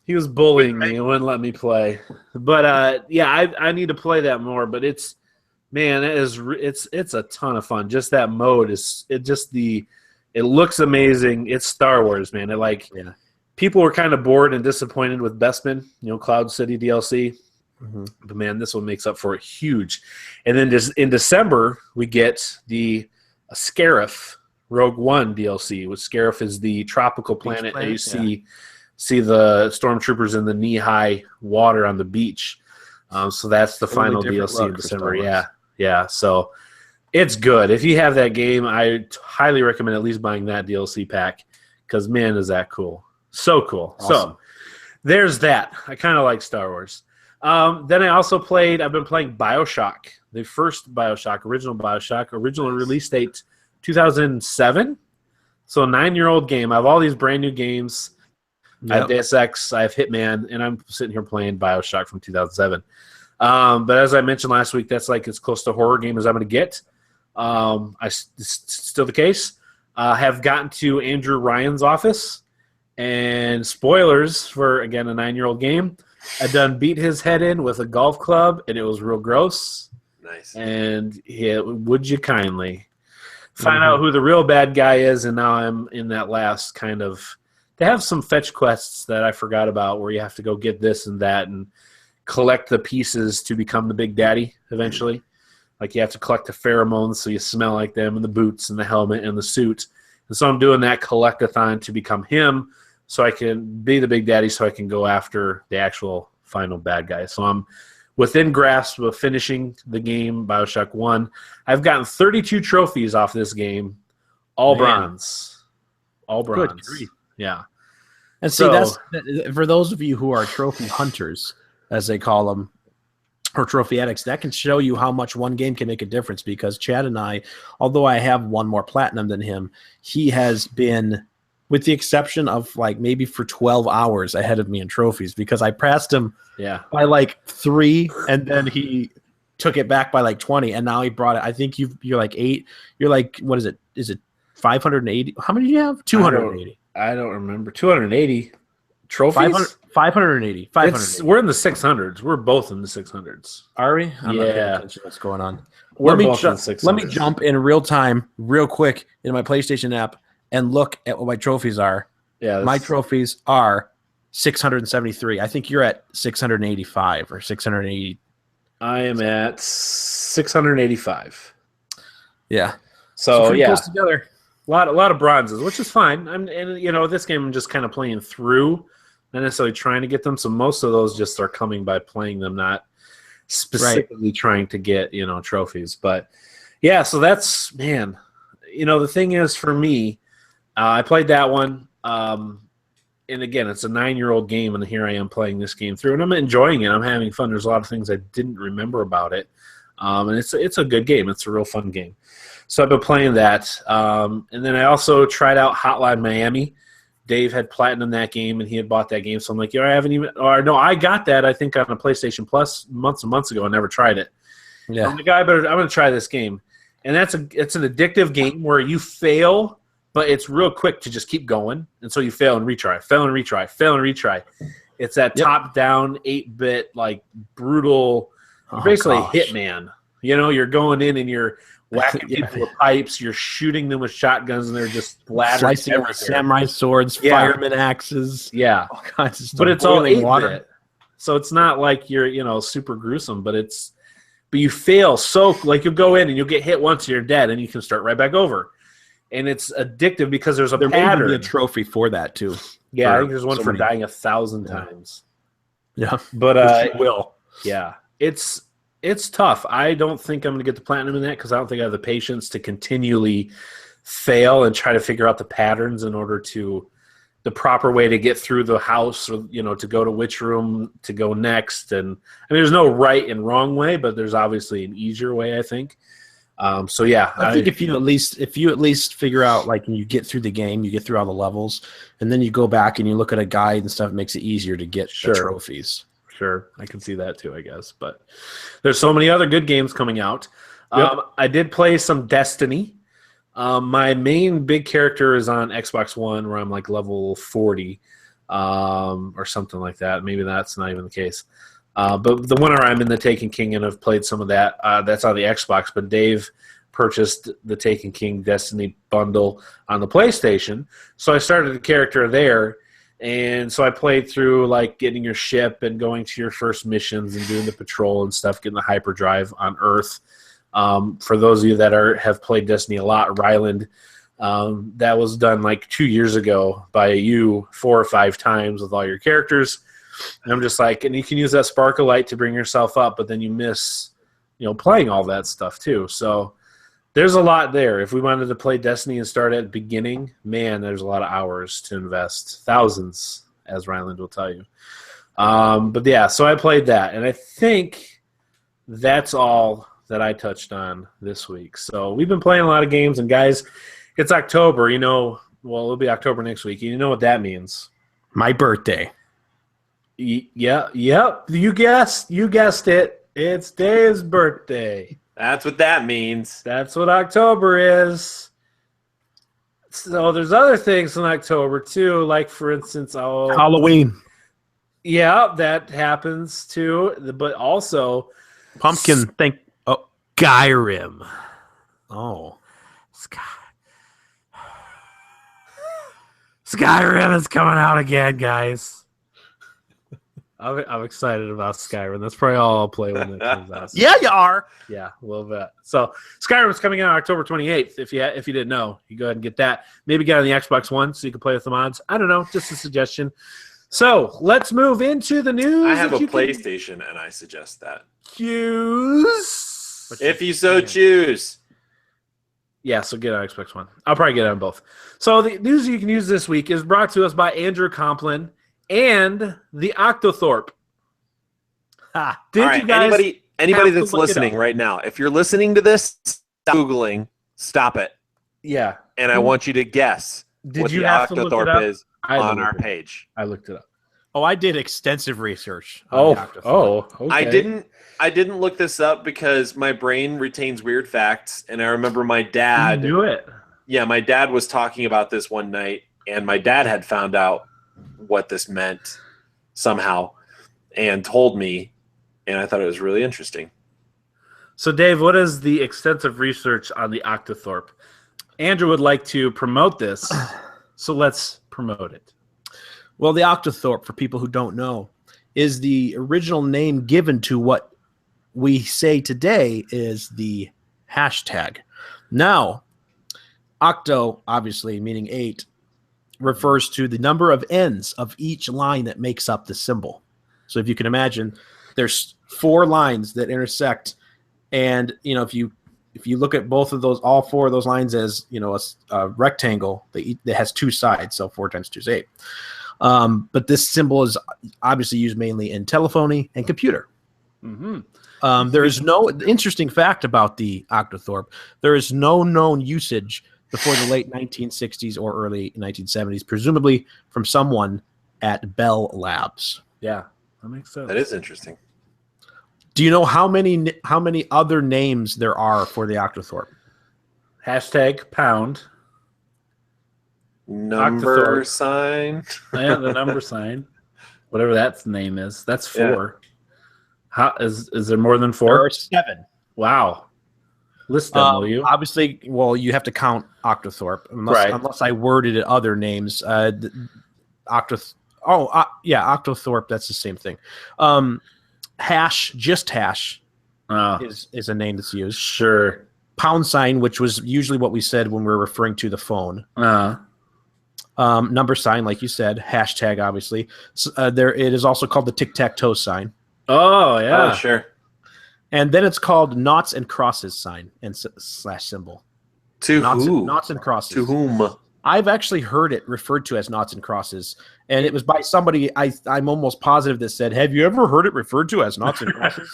He was bullying me and wouldn't let me play. But I need to play that more. But it's a ton of fun. Just that mode it looks amazing. It's Star Wars, man. People were kind of bored and disappointed with Bespin, Cloud City DLC. But man, this one makes up for it huge. And then in December, we get the Scarif Rogue One DLC, which Scarif is the tropical planet that you see the stormtroopers in the knee-high water on the beach. So that's the final DLC in December. Yeah. So it's good. If you have that game, I highly recommend at least buying that DLC pack because, man, is that cool. So cool. Awesome. So there's that. I kind of like Star Wars. Then I also I've been playing BioShock, the first BioShock, original release date 2007. So a 9-year-old game. I have all these brand new games. Yep. I have Deus Ex, I have Hitman, and I'm sitting here playing BioShock from 2007. But as I mentioned last week, that's as close to a horror game as I'm going to get. It's still the case. Have gotten to Andrew Ryan's office, and spoilers for, again, a 9-year-old game. I done beat his head in with a golf club, and it was real gross. Nice. And would you kindly find out who the real bad guy is? And now I'm in that last kind of. They have some fetch quests that I forgot about where you have to go get this and that and collect the pieces to become the Big Daddy eventually. Like you have to collect the pheromones so you smell like them, and the boots and the helmet and the suit. And so I'm doing that collect-a-thon to become him so I can be the Big Daddy so I can go after the actual final bad guy. So I'm within grasp of finishing the game, BioShock 1. I've gotten 32 trophies off this game, all bronze. All bronze. Good grief. Yeah. And see, that's for those of you who are trophy hunters, as they call them, or trophy addicts, that can show you how much one game can make a difference, because Chad and I, although I have one more platinum than him, he has been, with the exception of like maybe for 12 hours ahead of me in trophies, because I passed him by like 3, and then he took it back by like 20, and now he brought it. I think you're like 8. You're like, what is it? Is it 580? How many do you have? 280. I don't remember. 280 trophies? 580. We're in the 600s. We're both in the 600s. Are we? I'm not paying Yeah. attention to what's going on. We're Let me both in the 600s. Let me jump in real time, real quick, in my PlayStation app and look at what my trophies are. Yeah, My trophies are 673. I think you're at 685 or 680. I am at 685. Yeah. So pretty yeah, close together. a lot of bronzes, which is fine. This game I'm just kind of playing through, not necessarily trying to get them. So most of those just are coming by playing them, not specifically trying to get trophies. But yeah, so that's the thing is for me, I played that one. And again, it's a 9-year-old game, and here I am playing this game through, and I'm enjoying it. I'm having fun. There's a lot of things I didn't remember about it, and it's a good game. It's a real fun game. So I've been playing that, and then I also tried out Hotline Miami. Dave had platinum that game, and he had bought that game. So I'm like, I got that, I think, on a PlayStation Plus months and months ago. I never tried it. Yeah. I'm like, I'm going to try this game, and it's an addictive game where you fail. But it's real quick to just keep going, and so you fail and retry, fail and retry, fail and retry. It's that top-down, 8-bit, like, brutal, basically Hitman. You're going in and you're whacking people with pipes, you're shooting them with shotguns, and they're just splattering slicing them with samurai swords, fireman axes, all kinds of stuff. But it's all 8-bit, water. so it's not like you're super gruesome, but you fail so, like, you'll go in and you'll get hit once, and you're dead, and you can start right back over. And it's addictive because there's a pattern. May be a trophy for that too. Yeah, I think there's one for dying 1,000 times. Yeah, but will. Yeah, it's tough. I don't think I'm going to get the platinum in that because I don't think I have the patience to continually fail and try to figure out the patterns in order to the proper way to get through the house, or to go to which room to go next. And there's no right and wrong way, but there's obviously an easier way, I think. So yeah, I think if you at least figure out, like, when you get through the game, you get through all the levels, and then you go back and you look at a guide and stuff, it makes it easier to get the trophies. Sure, I can see that too, I guess. But there's so many other good games coming out. Yep. I did play some Destiny. My main big character is on Xbox One, where I'm like level 40, or something like that. Maybe that's not even the case. But the winter I'm in the Taken King, and I've played some of that. That's on the Xbox, but Dave purchased the Taken King Destiny bundle on the PlayStation. So I started a character there, and so I played through, like, getting your ship and going to your first missions and doing the patrol and stuff, getting the hyperdrive on Earth. For those of you that have played Destiny a lot, Ryland, that was done like 2 years ago by you 4 or 5 times with all your characters. And I'm just like, and you can use that sparkle light to bring yourself up, but then you miss, playing all that stuff too. So there's a lot there. If we wanted to play Destiny and start at the beginning, man, there's a lot of hours to invest. Thousands, as Ryland will tell you. But yeah, so I played that, and I think that's all that I touched on this week. So we've been playing a lot of games, and guys, it's October, well, it'll be October next week. You know what that means. My birthday. Yep. You guessed it. It's Dave's birthday. That's what that means. That's what October is. So there's other things in October too, like, for instance, Halloween. Yeah, that happens too. But also pumpkin. Skyrim. Oh, Skyrim is coming out again, guys. I'm excited about Skyrim. That's probably all I'll play when it comes out. Yeah, you are. Yeah, a little bit. So Skyrim's coming out October 28th. If you didn't know, you go ahead and get that. Maybe get on the Xbox One so you can play with the mods. I don't know, just a suggestion. So let's move into the news. I have a PlayStation, and I suggest that. Choose. If you so choose. Yeah, so get on Xbox One. I'll probably get on both. So the news you can use this week is brought to us by Andrew Complin and the Octothorpe. Did All right, you guys anybody have to that's look it listening up? right now, if you're listening to this, stop Googling, stop it, Yeah. and I want you to guess Did what you the have to look it Octothorpe up? is I on looked our it up. page. I looked it up. Oh, I did extensive research. on the Octothorpe. Okay. I didn't look this up because my brain retains weird facts, and I remember my You dad. knew it. Yeah, my dad was talking about this one night, and my dad had found out what this meant somehow and told me, and I thought it was really interesting. So, Dave, what is the extensive research on the Octothorpe? Andrew would like to promote this, so let's promote it. Well, the Octothorpe, for people who don't know, is the original name given to what we say today is the hashtag. Now, octo, obviously meaning 8, refers to the number of ends of each line that makes up the symbol. So if you can imagine, there's 4 lines that intersect, and if you look at both of those, all 4 of those lines as a rectangle that has 2 sides, so 4 times 2 is 8. But this symbol is obviously used mainly in telephony and computer. Mm-hmm. There is no interesting fact about the Octothorpe. There is no known usage before the late 1960s or early 1970s, presumably from someone at Bell Labs. Yeah, that makes sense. That is interesting. Do you know how many other names there are for the Octothorpe? Hashtag pound. Number Octothorpe. sign. Yeah, the number sign. Whatever that name is. That's 4. How is there more than 4? There are 7. Wow. List them, will you? Obviously, well, you have to count Octothorpe, unless I worded it other names. Octothorpe, that's the same thing. Hash is a name that's used. Sure. Pound sign, which was usually what we said when we were referring to the phone. Number sign, like you said, hashtag, obviously. So, it is also called the tic-tac-toe sign. Oh, yeah. Oh, sure. And then it's called noughts and crosses sign and slash symbol. To who? Noughts and crosses. To whom? I've actually heard it referred to as noughts and crosses, and it was by somebody I'm almost positive that said, "Have you ever heard it referred to as noughts and crosses?"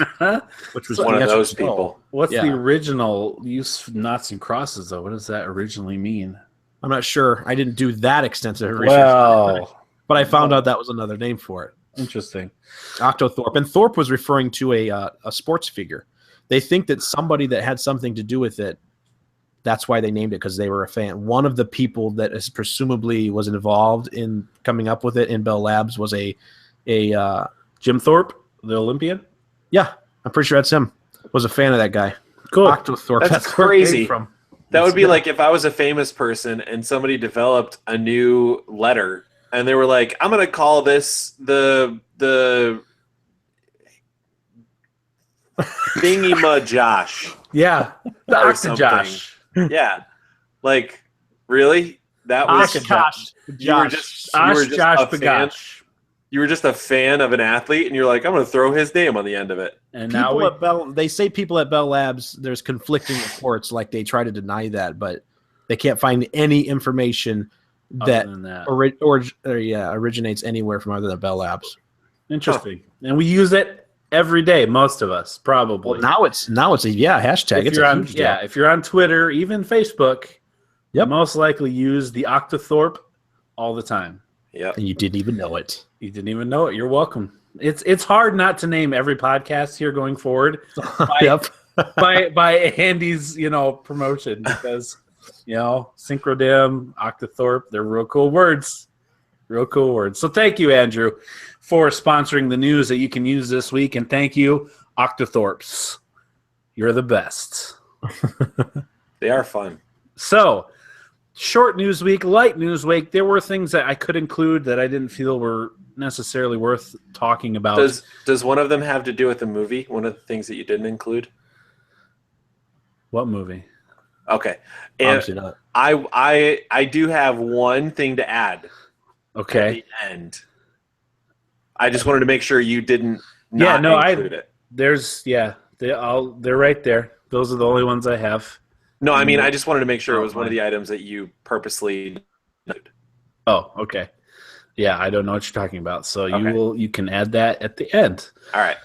Which was One the of answer those was no. people. What's Yeah. the original use of knots and crosses, though? What does that originally mean? I'm not sure. I didn't do that extensive research, Well, but I found out that was another name for it. interesting. Octothorpe, and Thorpe was referring to a sports figure. They think that somebody that had something to do with it. That's why they named it, because they were a fan. One of the people that is presumably was involved in coming up with it in Bell Labs was a Jim Thorpe, the Olympian? yeah, I'm pretty sure that's him. Was a fan of that guy. Cool. Octothorpe. That's where it came crazy. from. That would be like if I was a famous person and somebody developed a new letter and they were like, I'm going to call this the Thingy Josh. Yeah. The Or Octojosh. Yeah. Like, really? That was Oshkosh. you were just a fan. Bagosh. You were just a fan of an athlete and you're like, I'm going to throw his name on the end of it. And now People we, at Bell, they say people at Bell Labs, there's conflicting reports, like they try to deny that, but they can't find any information that, other than that. originates anywhere from other than Bell Labs. Interesting. And we use it every day, most of us, probably. Well, now it's a hashtag. if It's you're a on, huge deal. yeah, if you're on Twitter, even Facebook, you Yep. most likely use the Octothorpe all the time. Yep. And you didn't even know it. You didn't even know it. You're welcome. It's hard not to name every podcast here going forward Yep. by Andy's promotion, because Synchrodim, Octothorpe, they're real cool words. Real cool words. So thank you, Andrew, for sponsoring the news that you can use this week, and thank you, Octothorpes. You're the best. They are fun. So short news week, light news week. There were things that I could include that I didn't feel were necessarily worth talking about. Does one of them have to do with the movie? One of the things that you didn't include? What movie? Okay. Obviously not. I do have one thing to add. Okay. At the end. I just wanted to make sure you didn't include it. They're right there. Those are the only ones I have. No, I mean I just wanted to make sure it was one of the items that you purposely included. Oh, okay. Yeah, I don't know what you're talking about. So Okay. you can add that at the end. All right.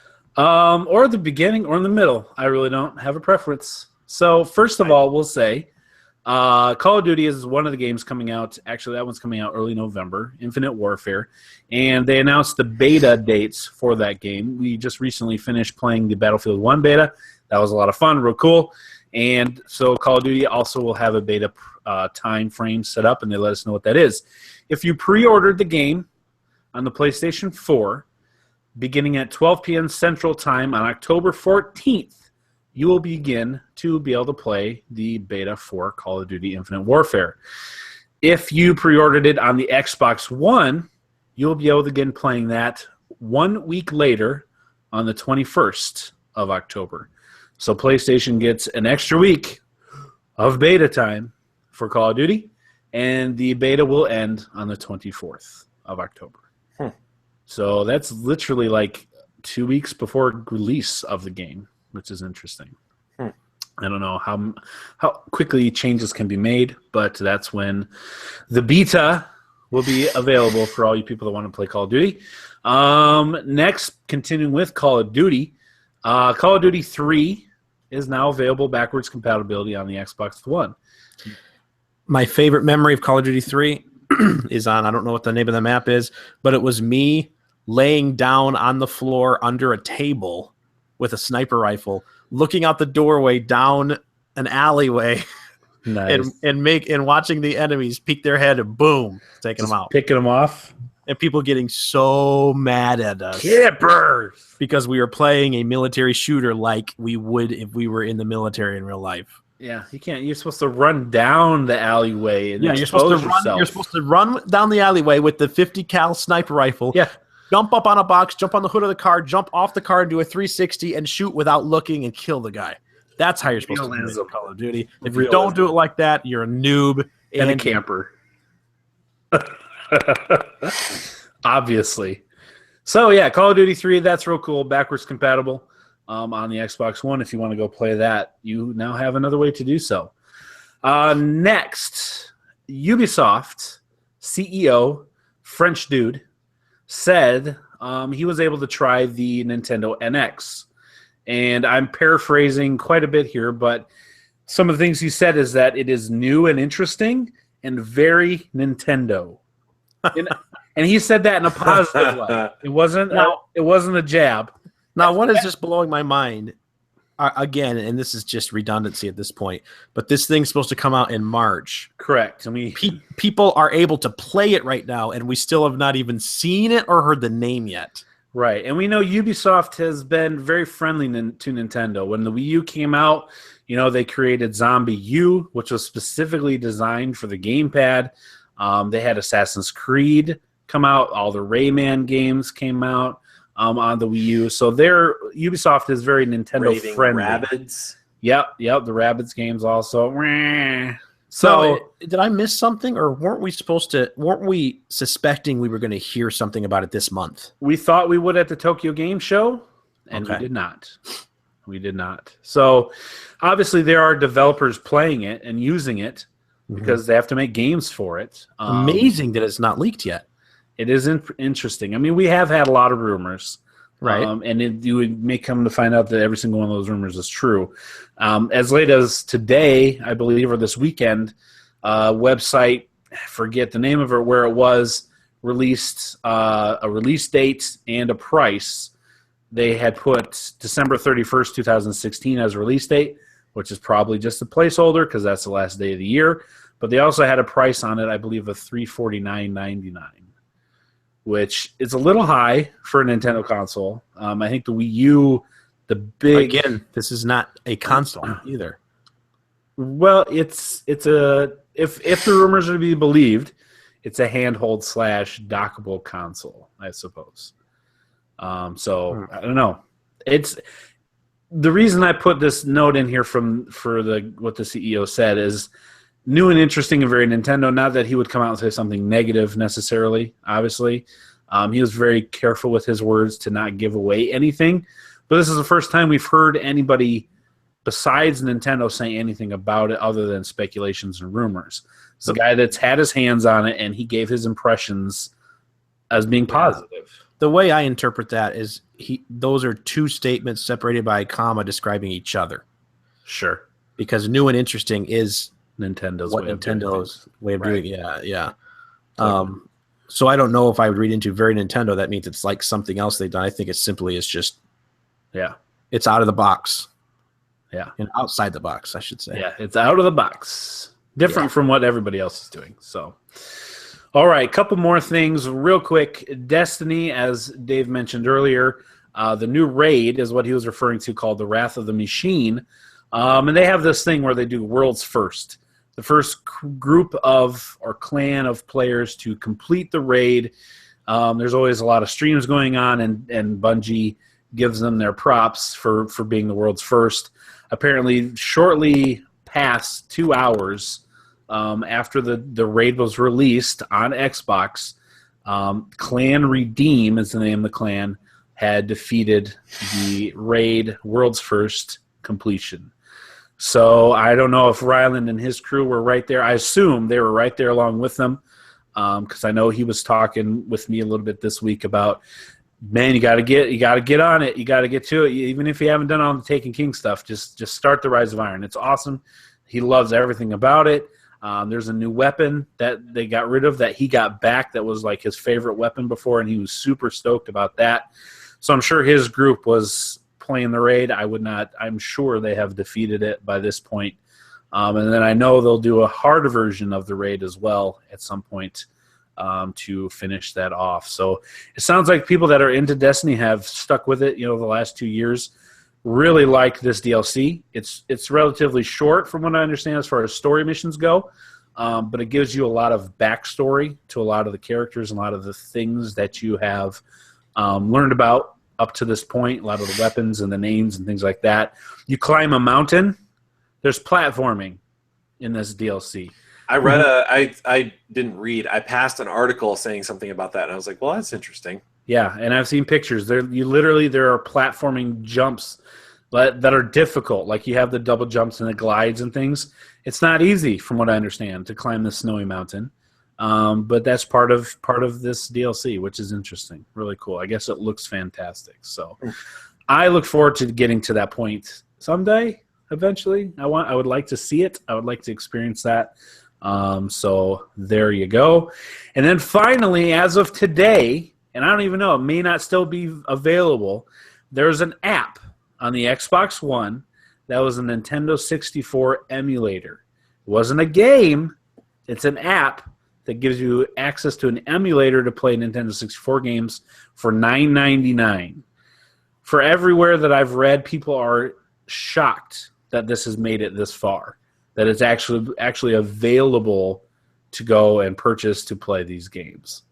Or the beginning or in the middle. I really don't have a preference. So first of all, we'll say Call of Duty is one of the games coming out. Actually, that one's coming out early November, Infinite Warfare. And they announced the beta dates for that game. We just recently finished playing the Battlefield 1 beta. That was a lot of fun, real cool. And so Call of Duty also will have a beta time frame set up, and they let us know what that is. If you pre-ordered the game on the PlayStation 4, beginning at 12 p.m. Central Time on October 14th, you will begin to be able to play the beta for Call of Duty Infinite Warfare. If you pre-ordered it on the Xbox One, you'll be able to begin playing that 1 week later on the 21st of October. So PlayStation gets an extra week of beta time for Call of Duty, and the beta will end on the 24th of October. So that's literally like 2 weeks before release of the game, which is interesting. I don't know how quickly changes can be made, but that's when the beta will be available for all you people that want to play Call of Duty. Next, continuing with Call of Duty, Call of Duty 3 is now available backwards compatibility on the Xbox One. My favorite memory of Call of Duty 3 is on, I don't know what the name of the map is, but it was me laying down on the floor under a table with a sniper rifle, looking out the doorway down an alleyway, Nice. and watching the enemies peek their head and boom, taking them out. Picking them off. And people getting so mad at us Kippers! because we were playing a military shooter like we would if we were in the military in real life. Yeah, you can't. You're supposed to run down the alleyway and Yeah, you're supposed to run. yourself. You're supposed to run down the alleyway with the 50 cal sniper rifle. Yeah. Jump up on a box, jump on the hood of the car, jump off the car and do a 360 and shoot without looking and kill the guy. That's how you're supposed to Realism. play Call of Duty. If you Realism. don't do it like that, you're a noob and a camper. Obviously. So yeah, Call of Duty 3, that's real cool. Backwards compatible on the Xbox One. If you want to go play that, you now have another way to do so. Next, Ubisoft CEO, French dude, said he was able to try the Nintendo NX. And I'm paraphrasing quite a bit here, but some of the things he said is that it is new and interesting and very Nintendo. And he said that in a positive way. It wasn't a jab. Now, what is just blowing my mind, again, and this is just redundancy at this point, but this thing's supposed to come out in March. Correct. I mean, People are able to play it right now, and we still have not even seen it or heard the name yet. right. And we know Ubisoft has been very friendly to Nintendo. When the Wii U came out, they created Zombie U, which was specifically designed for the gamepad. They had Assassin's Creed come out. All the Rayman games came out on the Wii U. So Ubisoft is very Nintendo Raving friendly. Rabbids. Yep. The Rabbids games also. So, did I miss something, or weren't we suspecting we were going to hear something about it this month? We thought we would at the Tokyo Game Show, and Okay. we did not. We did not. So obviously there are developers playing it and using it because they have to make games for it. Amazing that it's not leaked yet. It is interesting. I mean, we have had a lot of rumors. Right. And you may come to find out that every single one of those rumors is true. As late as today, I believe, or this weekend, website, I forget the name of it, where it was, released a release date and a price. They had put December 31st, 2016 as a release date, which is probably just a placeholder because that's the last day of the year. But they also had a price on it, I believe, of $349.99. Which is a little high for a Nintendo console. I think the Wii U, Again, this is not a console either. Well, it's a if the rumors are to be believed, it's a handhold / dockable console, I suppose. So I don't know. It's the reason I put this note in here for what the CEO said is new and interesting and very Nintendo. Not that he would come out and say something negative necessarily. Obviously, he was very careful with his words to not give away anything. But this is the first time we've heard anybody besides Nintendo say anything about it other than speculations and rumors. It's a guy that's had his hands on it, and he gave his impressions as being positive. The way I interpret that is those are two statements separated by a comma describing each other. Sure. Because new and interesting is Nintendo's way of doing it. Yeah. So I don't know if I would read into very Nintendo. That means it's like something else they've done. I think it simply is just, it's out of the box. Yeah. And outside the box, I should say. Yeah, it's out of the box. Different from what everybody else is doing. So, all right, couple more things real quick. Destiny, as Dave mentioned earlier, the new raid is what he was referring to called the Wrath of the Machine. And they have this thing where they do worlds first. The first group of or clan of players to complete the raid. There's always a lot of streams going on, and Bungie gives them their props for being the world's first. Apparently, shortly past 2 hours after the raid was released on Xbox, Clan Redeem is the name of the clan, had defeated the raid world's first completion. So I don't know if Ryland and his crew were right there. I assume they were right there along with them, because I know he was talking with me a little bit this week about, man, you got to get on it. You got to get to it. Even if you haven't done all the Taken King stuff, just start the Rise of Iron. It's awesome. He loves everything about it. There's a new weapon that they got rid of that he got back that was like his favorite weapon before, and he was super stoked about that. So I'm sure his group was playing the raid. I'm sure they have defeated it by this point. And then I know they'll do a harder version of the raid as well at some point to finish that off. So it sounds like people that are into Destiny have stuck with it, the last 2 years. Really like this DLC. It's relatively short from what I understand as far as story missions go, but it gives you a lot of backstory to a lot of the characters and a lot of the things that you have learned about up to this point, a lot of the weapons and the names and things like that. You climb a mountain. There's platforming in this DLC. I read I didn't read. I passed an article saying something about that, and I was like, well, that's interesting. Yeah, and I've seen pictures. There are platforming jumps that are difficult. Like you have the double jumps and the glides and things. It's not easy, from what I understand, to climb this snowy mountain. But that's part of this DLC, which is interesting. Really cool. I guess it looks fantastic. So I look forward to getting to that point someday, eventually. I would like to see it. I would like to experience that. So there you go. And then finally, as of today, and I don't even know, it may not still be available, there's an app on the Xbox One that was a Nintendo 64 emulator. It wasn't a game. It's an app that gives you access to an emulator to play Nintendo 64 games for $9.99. For everywhere that I've read, people are shocked that this has made it this far, that it's actually available to go and purchase to play these games.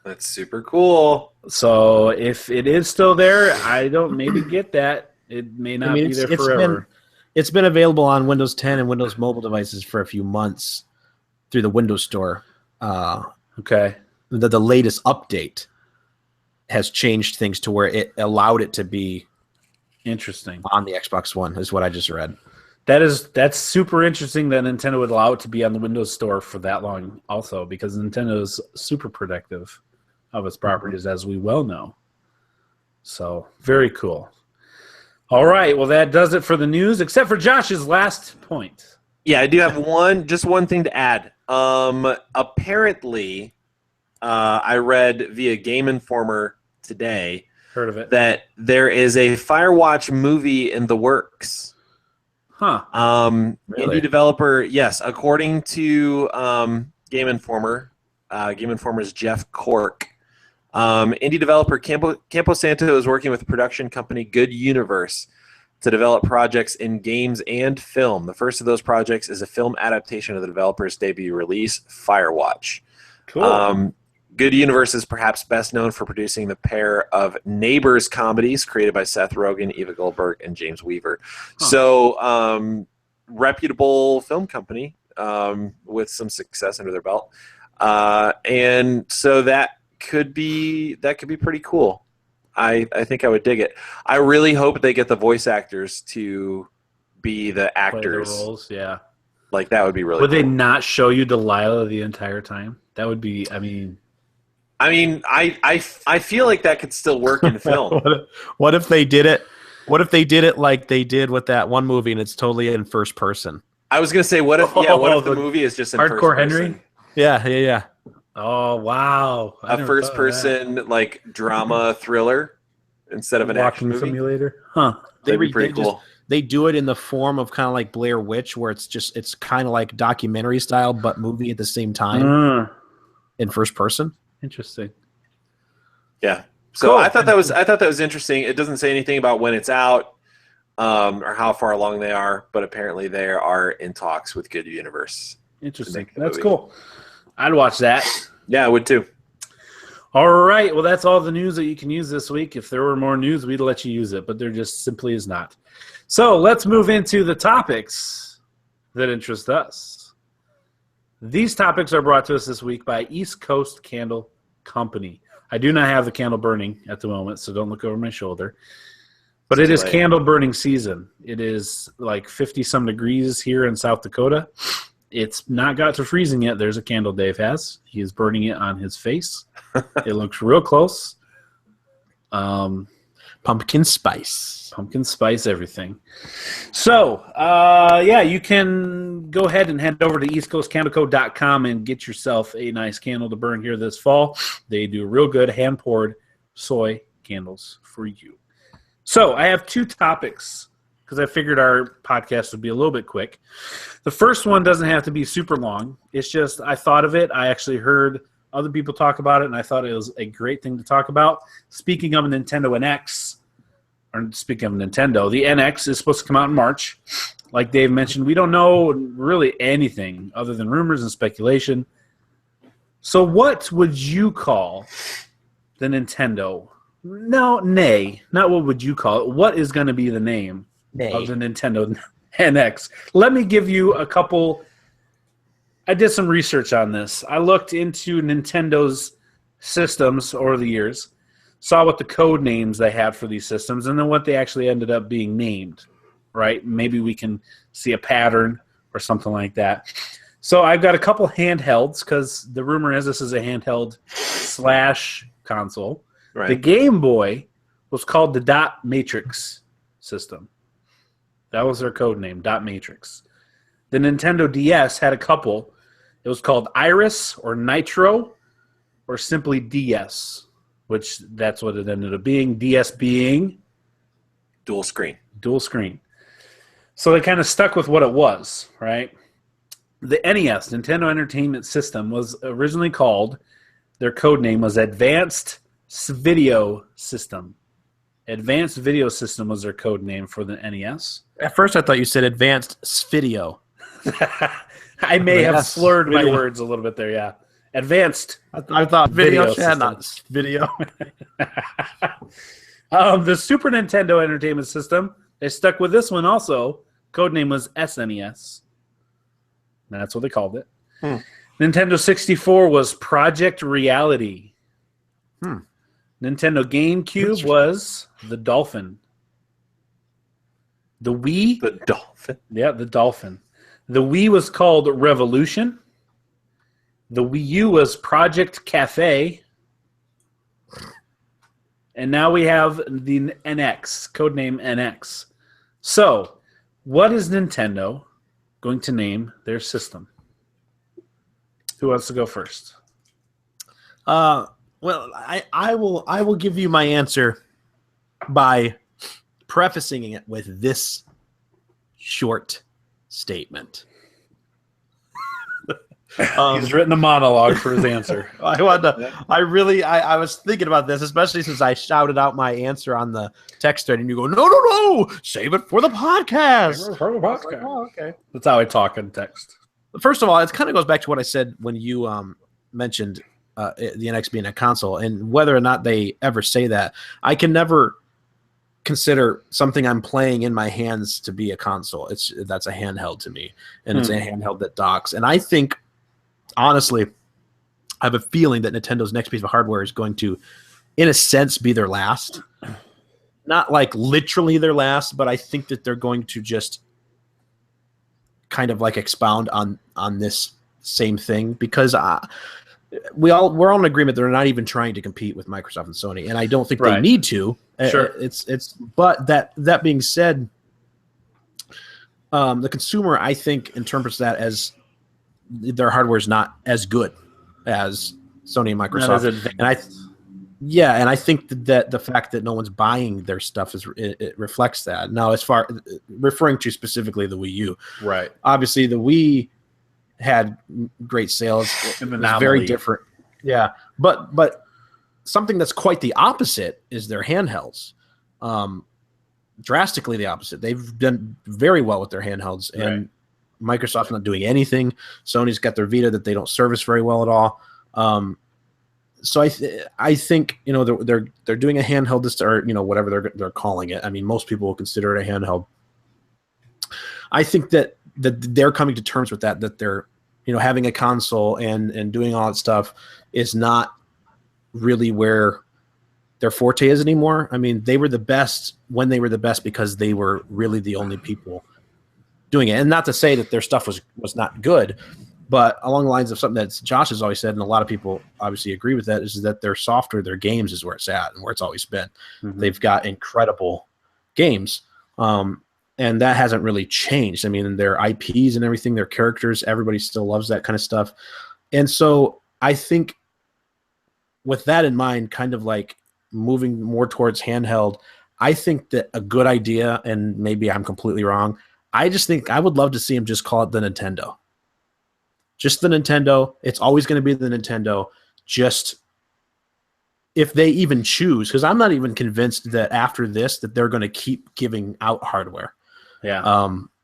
That's super cool. So if it is still there, I don't maybe get that. It may not be there forever. It's been available on Windows 10 and Windows mobile devices for a few months through the Windows Store. Okay. The latest update has changed things to where it allowed it to be interesting on the Xbox One, is what I just read. That's super interesting that Nintendo would allow it to be on the Windows Store for that long also, because Nintendo is super protective of its properties, as we well know. So, very cool. All right, well, that does it for the news, except for Josh's last point. Yeah, I do have one thing to add. Apparently, I read via Game Informer today, heard of it, that there is a Firewatch movie in the works. Huh. Really? Indie developer, yes, according to Game Informer, Game Informer's Jeff Cork, indie developer Campo Santo is working with the production company Good Universe to develop projects in games and film. The first of those projects is a film adaptation of the developer's debut release, Firewatch. Cool. Good Universe is perhaps best known for producing the pair of Neighbors comedies created by Seth Rogen, Eva Goldberg, and James Weaver. Huh. So, reputable film company with some success under their belt. And so that could be pretty cool. I think I would dig it. I really hope they get the voice actors to be the Play actors. the roles, yeah. Like, that would be really Would cool. they not show you Delilah the entire time? That would be, I feel like that could still work in film. What if they did it? What if they did it like they did with that one movie and it's totally in first person? I was gonna say, what if the the movie is just in Hardcore first Henry? person? Yeah. oh, wow. I A never first thought of that. person like drama thriller instead of an action Walking movie. Simulator? Huh. That'd be They pretty just- cool. They do it in the form of kind of like Blair Witch, where it's kind of like documentary style, but movie at the same time in first person. Interesting. Yeah. So Cool. I thought that was interesting. It doesn't say anything about when it's out or how far along they are, but apparently they are in talks with Good Universe. Interesting. make the That's movie. cool. I'd watch that. Yeah, I would too. All right. Well, that's all the news that you can use this week. If there were more news, we'd let you use it, but there just simply is not. So let's move into the topics that interest us. These topics are brought to us this week by East Coast Candle Company. I do not have the candle burning at the moment, so don't look over my shoulder. But it is Right. candle burning season. It is like 50-some degrees here in South Dakota. It's not got to freezing yet. There's a candle Dave has. He is burning it on his face. It looks real close. Pumpkin spice. Pumpkin spice everything. So, you can go ahead and head over to eastcoastcandleco.com and get yourself a nice candle to burn here this fall. They do real good hand-poured soy candles for you. So, I have two topics because I figured our podcast would be a little bit quick. The first one doesn't have to be super long. It's just I thought of it. I actually heard other people talk about it, and I thought it was a great thing to talk about. Speaking of Nintendo NX, or speaking of Nintendo, the NX is supposed to come out in March. Like Dave mentioned, we don't know really anything other than rumors and speculation. So what would you call the Nintendo? No, nay, not what would you call it. What is going to be the name of the Nintendo NX? Let me give you a couple. I did some research on this. I looked into Nintendo's systems over the years, saw what the code names they had for these systems, and then what they actually ended up being named, right? Maybe we can see a pattern or something like that. So I've got a couple handhelds because the rumor is this is a handheld / console. Right. The Game Boy was called the Dot Matrix system. That was their code name, Dot Matrix. The Nintendo DS had a couple. It was called Iris or Nitro or simply DS, which that's what it ended up being. DS being Dual screen. dual screen. So they kind of stuck with what it was, right? The NES, Nintendo Entertainment System, was originally called, their code name was Advanced Video System. Advanced Video System was their code name for the NES. At first, I thought you said advanced video. I may have Yes, slurred my video. words a little bit there, yeah. Advanced. I thought video, Video chat, system. not video. The Super Nintendo Entertainment System, they stuck with this one also. Code name was SNES. That's what they called it. Nintendo 64 was Project Reality. Nintendo GameCube was the Dolphin. The Wii, The dolphin. yeah, the Dolphin. The Wii was called Revolution. The Wii U was Project Cafe. And now we have the NX, codename NX. So, what is Nintendo going to name their system? Who wants to go first? Well, I will give you my answer by prefacing it with this short statement. He's written a monologue for his answer. I was thinking about this, especially since I shouted out my answer on the text thread, and you go, no, save it for the podcast. Oh, okay. That's how I talk in text. First of all, it kind of goes back to what I said when you mentioned the NX being a console, and whether or not they ever say that, I can never consider something I'm playing in my hands to be a console. That's a handheld to me, and it's a handheld that docks. And I think, honestly, I have a feeling that Nintendo's next piece of hardware is going to, in a sense, be their last. Not like literally their last, but I think that they're going to just kind of like expound on this same thing, because we're all in agreement they're not even trying to compete with Microsoft and Sony, and I don't think they need to. Sure. But that being said, the consumer, I think, interprets that as their hardware is not as good as Sony and Microsoft. And I think that the fact that no one's buying their stuff it reflects that. Now, as far referring to specifically the Wii U, right? Obviously, the Wii had great sales. It was very different. Yeah, but something that's quite the opposite is their handhelds. Drastically the opposite. They've done very well with their handhelds, and Microsoft's not doing anything. Sony's got their Vita that they don't service very well at all. So I think they're doing a handheld or whatever they're calling it. I mean, most people will consider it a handheld. I think that they're coming to terms with that they're having a console and doing all that stuff is not really where their forte is anymore. I mean, they were the best when they were the best because they were really the only people doing it. And not to say that their stuff was not good, but along the lines of something that Josh has always said, and a lot of people obviously agree with that, is that their software, their games is where it's at and where it's always been. Mm-hmm. They've got incredible games. And that hasn't really changed. I mean, their IPs and everything, their characters, everybody still loves that kind of stuff. And so I think with that in mind, kind of like moving more towards handheld, I think that a good idea, and maybe I'm completely wrong, I just think I would love to see them just call it the Nintendo. Just the Nintendo. It's always going to be the Nintendo. Just if they even choose, because I'm not even convinced that after this that they're going to keep giving out hardware. Yeah,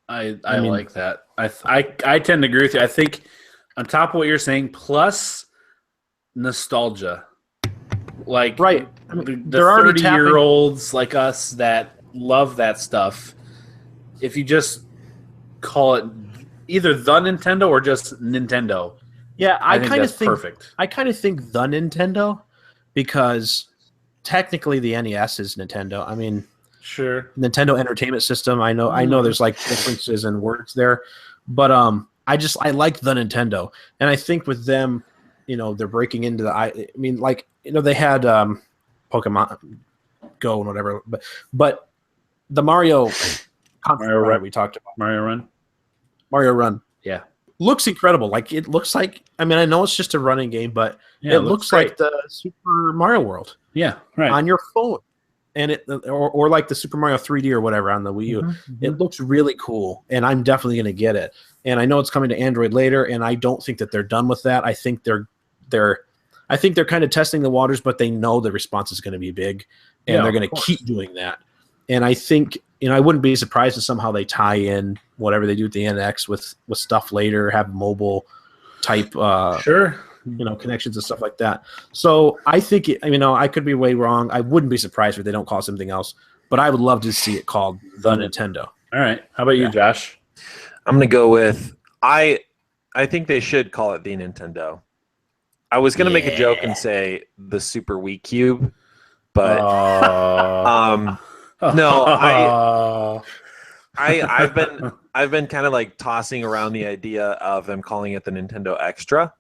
I mean, like that. I tend to agree with you. I think on top of what you're saying, plus nostalgia, like right, the 30-year-olds like us that love that stuff. If you just call it either the Nintendo or just Nintendo, yeah, I kind of think perfect. I kind of think the Nintendo, because technically the NES is Nintendo. I mean, sure, Nintendo Entertainment System. I know there's like differences in words there, but I like the Nintendo, and I think with them, they're breaking into the. I mean, like they had Pokemon Go and whatever, but the Mario Run we talked about Mario Run, yeah, looks incredible. Like it looks like. I mean, I know it's just a running game, but it looks like the Super Mario World. Yeah, right. On your phone. And or like the Super Mario 3D or whatever on the Wii U. Mm-hmm. It looks really cool, and I'm definitely going to get it. And I know it's coming to Android later, and I don't think that they're done with that. I think they're kind of testing the waters, but they know the response is going to be big, and they're going to keep doing that. And I think I wouldn't be surprised if somehow they tie in whatever they do with the NX with stuff later, have mobile type sure. Connections and stuff like that. So I think, I could be way wrong. I wouldn't be surprised if they don't call it something else, but I would love to see it called the Nintendo. All right. How about you, Josh? I'm going to go with, I think they should call it the Nintendo. I was going to make a joke and say the Super Wii Cube, but no, I've been kind of like tossing around the idea of them calling it the Nintendo Extra.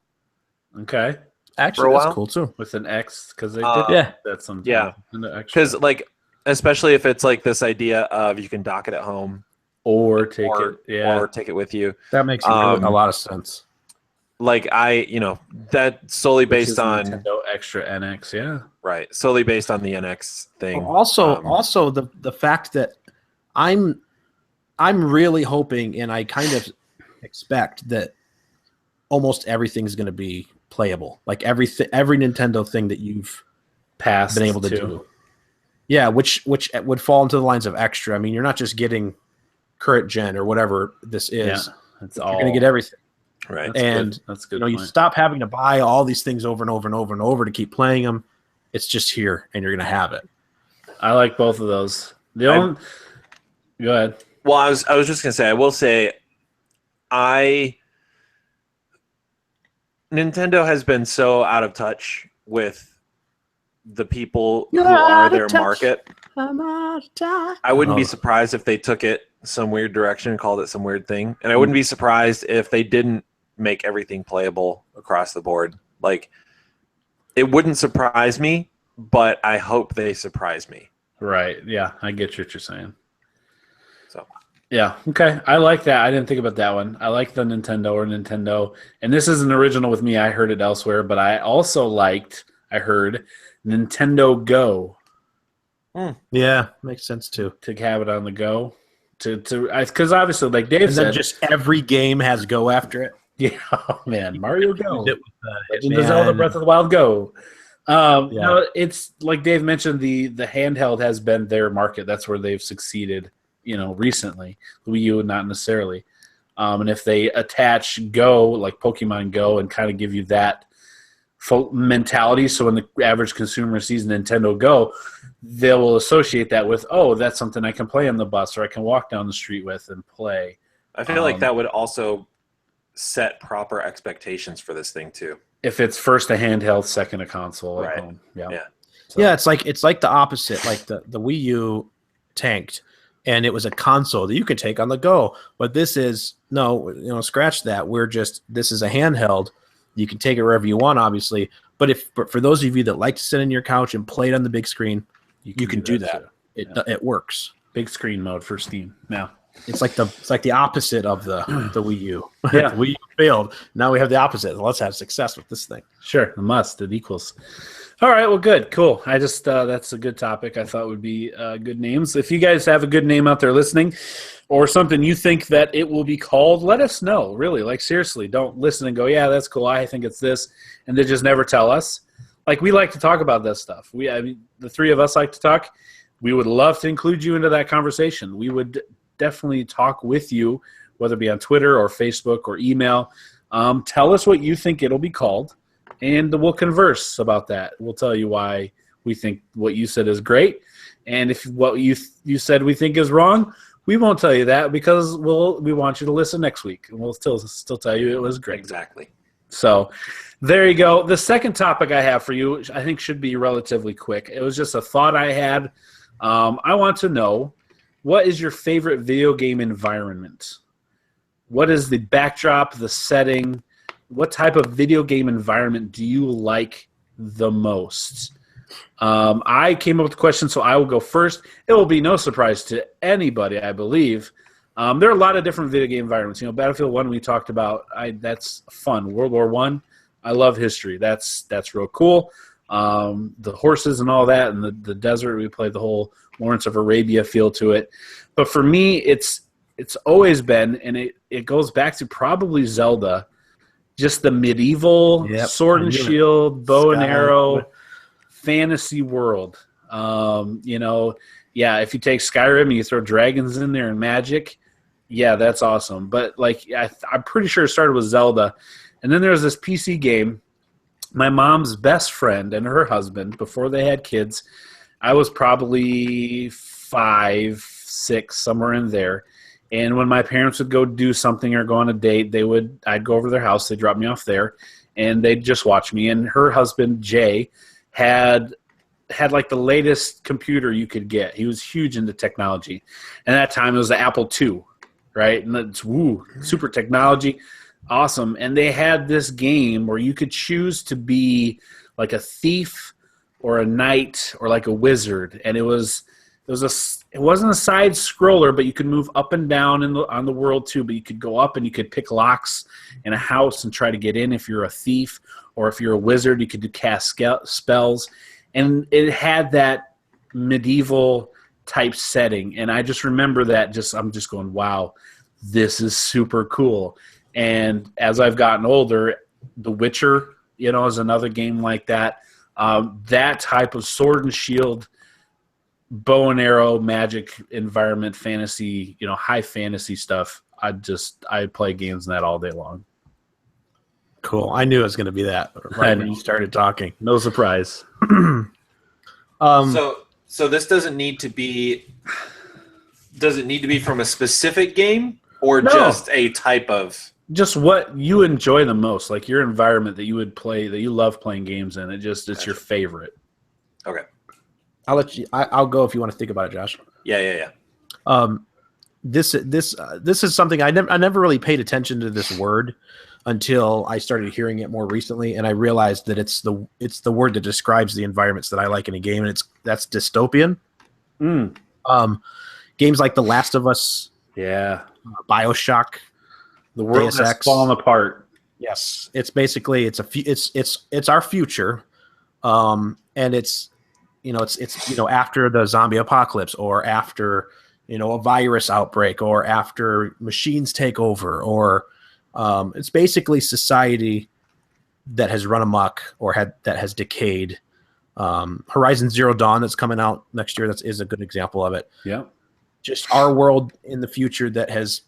Okay. Actually, that's cool too. With an X, because they did that sometimes. Yeah. Because like, especially if it's like this idea of you can dock it at home or take it with you. That makes a lot of sense. Like that solely based on Nintendo Extra NX, yeah. Right. Solely based on the NX thing. Also the fact that I'm really hoping, and I kind of expect that almost everything's going to be playable. Like every Nintendo thing that you've Past been able to do. Yeah, which would fall into the lines of extra. I mean, you're not just getting current gen or whatever this is. Yeah, it's you're going to get everything. Right. That's good. You stop having to buy all these things over and over and over and over to keep playing them. It's just here, and you're going to have it. I like both of those. Go ahead. Well, I was just gonna say, I will say, Nintendo has been so out of touch with the people who are their market. I wouldn't be surprised if they took it some weird direction and called it some weird thing, and I wouldn't be surprised if they didn't make everything playable across the board. Like, it wouldn't surprise me, but I hope they surprise me. Right. Yeah, I get what you're saying. So, yeah. Okay. I like that. I didn't think about that one. I like the Nintendo. And this isn't original with me. I heard it elsewhere, but I also I heard Nintendo Go. Yeah, makes sense too. To have it on the go. Because obviously, like Dave said, just every game has Go after it. Yeah, oh man, Mario Go. Legend of Zelda Breath of the Wild Go. Yeah. It's like Dave mentioned, the handheld has been their market. That's where they've succeeded, recently. The Wii U, not necessarily. And if they attach Go, like Pokemon Go, and kind of give you that mentality, so when the average consumer sees Nintendo Go, they will associate that with, oh, that's something I can play on the bus or I can walk down the street with and play. I feel like that would also set proper expectations for this thing too. If it's first a handheld, second a console right. at home. Yeah. So. Yeah, it's like the opposite. Like the Wii U tanked, and it was a console that you could take on the go. But this is scratch that. This is a handheld. You can take it wherever you want, obviously. But for those of you that like to sit on your couch and play it on the big screen, you can do that. It works. Big screen mode for Steam. Yeah. It's like the opposite of the Wii U. Yeah. The Wii U failed. Now we have the opposite. Let's have success with this thing. Sure, a must. It equals. All right, well, good, cool. I just that's a good topic. I thought would be good names. If you guys have a good name out there listening, or something you think that it will be called, let us know. Really, like seriously, don't listen and go, yeah, that's cool. I think it's this, and they just never tell us. Like we like to talk about this stuff. The three of us like to talk. We would love to include you into that conversation. We would definitely talk with you, whether it be on Twitter or Facebook or email. Tell us what you think it'll be called, and we'll converse about that. We'll tell you why we think what you said is great, and if what you said we think is wrong, we won't tell you that because we want you to listen next week, and we'll still tell you it was great. Exactly. So there you go. The second topic I have for you, which I think should be relatively quick. It was just a thought I had. I want to know, what is your favorite video game environment? What is the backdrop, the setting? What type of video game environment do you like the most? I came up with the question, so I will go first. It will be no surprise to anybody, I believe. There are a lot of different video game environments. Battlefield 1 we talked about. That's fun. World War I, I love history. That's real cool. The horses and all that, and the desert. We played the whole Lawrence of Arabia feel to it. But for me, it's always been, and it goes back to probably Zelda, just the medieval sword and shield, bow and arrow, fantasy world. If you take Skyrim and you throw dragons in there and magic, yeah, that's awesome. But I'm pretty sure it started with Zelda. And then there was this PC game. My mom's best friend and her husband, before they had kids, I was probably 5, 6, somewhere in there. And when my parents would go do something or go on a date, I'd go over to their house, they'd drop me off there, and they'd just watch me. And her husband, Jay, had like the latest computer you could get. He was huge into technology. And at that time, it was the Apple II, right? And it's super technology. Awesome. And they had this game where you could choose to be like a thief or a knight or like a wizard. And it wasn't a side scroller, but you could move up and down on the world too. But you could go up and you could pick locks in a house and try to get in if you're a thief, or if you're a wizard, you could cast spells. And it had that medieval type setting. And I just remember that I'm just going, wow, this is super cool. And as I've gotten older, The Witcher, is another game like that. That type of sword and shield, bow and arrow, magic environment, fantasy, high fantasy stuff. I play games in that all day long. Cool. I knew it was going to be that right when you started talking. No surprise. So this doesn't need to be. Does it need to be from a specific game or just a type of? Just what you enjoy the most, like your environment that you would play, that you love playing games in. It's your favorite. Okay. I'll go if you want to think about it, Josh. Yeah. This is something I never really paid attention to this word until I started hearing it more recently, and I realized that it's the word that describes the environments that I like in a game, and that's dystopian. Games like The Last of Us, BioShock, the world has fallen apart. Yes, it's basically it's our future, and it's after the zombie apocalypse, or after a virus outbreak, or after machines take over, or it's basically society that has run amok or that has decayed. Horizon Zero Dawn that's coming out next year is a good example of it. Yeah, just our world in the future that has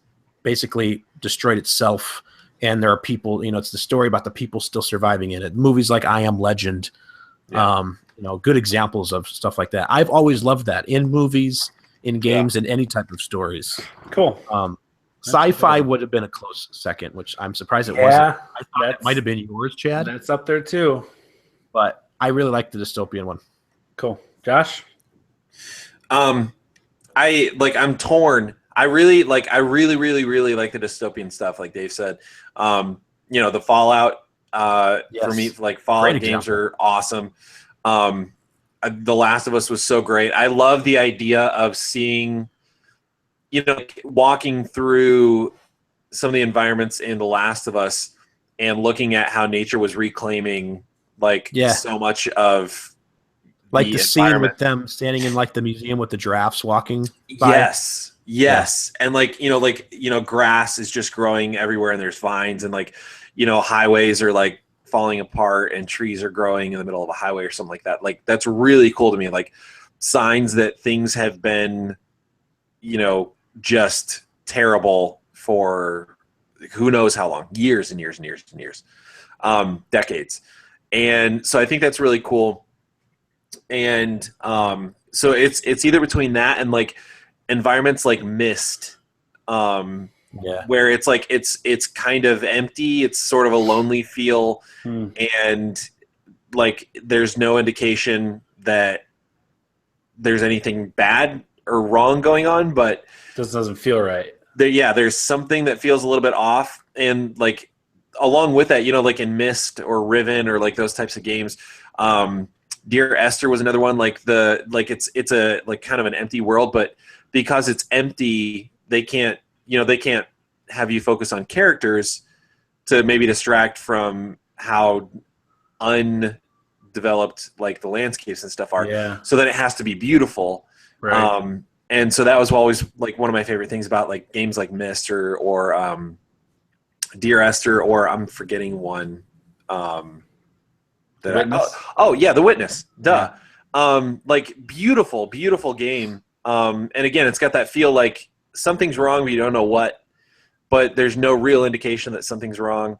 basically destroyed itself, and there are people. It's the story about the people still surviving in it. Movies like I Am Legend, good examples of stuff like that. I've always loved that in movies, in games, and any type of stories. Cool. Sci-fi would have been a close second, which I'm surprised it wasn't. I thought it might have been yours, Chad. That's up there too. But I really like the dystopian one. Cool. Josh? I'm torn. I really, really like the dystopian stuff, like Dave said. The Fallout, for me, like Fallout games are awesome. The Last of Us was so great. I love the idea of seeing, walking through some of the environments in The Last of Us and looking at how nature was reclaiming so much of the scene with them standing in the museum with the giraffes walking by. Yes. And grass is just growing everywhere, and there's vines, and highways are falling apart and trees are growing in the middle of a highway or something like that. That's really cool to me. Signs that things have been, just terrible for who knows how long, years and years and years and years, decades. And so I think that's really cool. And so it's either between that and environments like Myst, where it's kind of empty. It's sort of a lonely feel, and there's no indication that there's anything bad or wrong going on, but this doesn't feel right. There's something that feels a little bit off, and along with that, in Myst or Riven or those types of games. Dear Esther was another one. It's a kind of an empty world, but because it's empty, they can't have you focus on characters to maybe distract from how undeveloped the landscapes and stuff are. Yeah. So then it has to be beautiful. Right. And so that was always one of my favorite things about games like Myst or Dear Esther, or I'm forgetting one. The Witness. Duh. Yeah. Beautiful, beautiful game. And again, it's got that feel something's wrong, but you don't know what. But there's no real indication that something's wrong.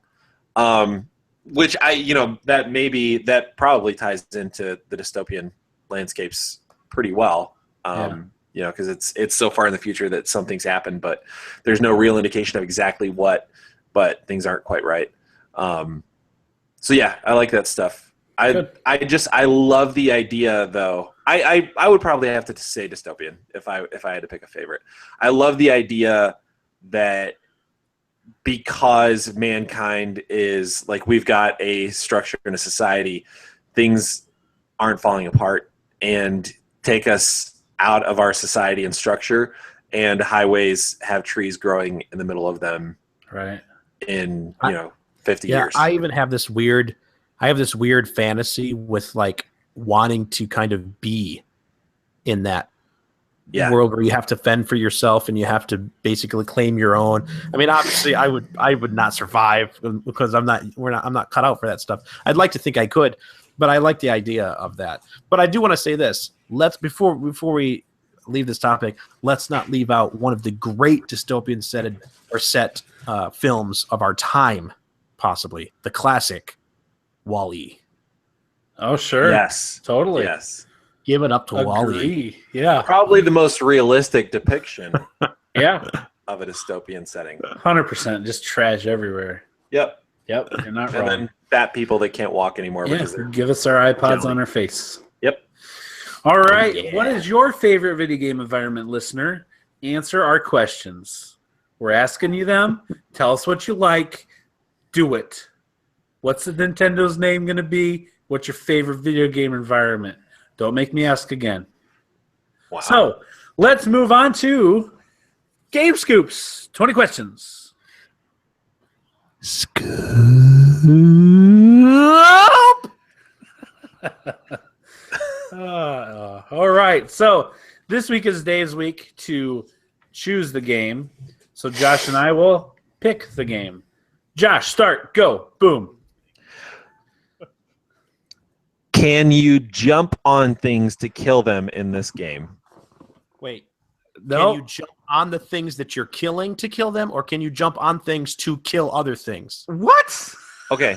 Which that probably ties into the dystopian landscapes pretty well. Because it's so far in the future that something's happened, but there's no real indication of exactly what. But things aren't quite right. So yeah, I like that stuff. I love the idea though. I would probably have to say dystopian if I had to pick a favorite. I love the idea that because mankind is we've got a structure in a society, things aren't falling apart and take us out of our society and structure, and highways have trees growing in the middle of them. Right. In 50 years. I even have this weird fantasy with wanting to kind of be in that Yeah. world where you have to fend for yourself and you have to basically claim your own. I mean, obviously, I would not survive because I'm not cut out for that stuff. I'd like to think I could, but I like the idea of that. But I do want to say this: before we leave this topic, let's not leave out one of the great dystopian set films of our time, possibly the classic WALL-E. Oh, sure. Yes. Totally. Yes. Give it up to WALL-E. Agree. Yeah. Probably the most realistic depiction Yeah. of a dystopian setting. 100%. Just trash everywhere. Yep. Yep. You're not And wrong. then fat people that can't walk anymore Yeah. because they're Give us our iPods jelly. on our face. Yep. All right. Yeah. What is your favorite video game environment, listener? Answer our questions. We're asking you them. Tell us what you like. Do it. What's the Nintendo's name going to be? What's your favorite video game environment? Don't make me ask again. Wow. So let's move on to Game Scoops. 20 questions. Scoop. All right. So this week is Dave's week to choose the game. So Josh and I will pick the game. Josh, start. Go. Boom. Can you jump on things to kill them in this game? Wait. No. Can you jump on the things that you're killing to kill them, or can you jump on things to kill other things? What? Okay.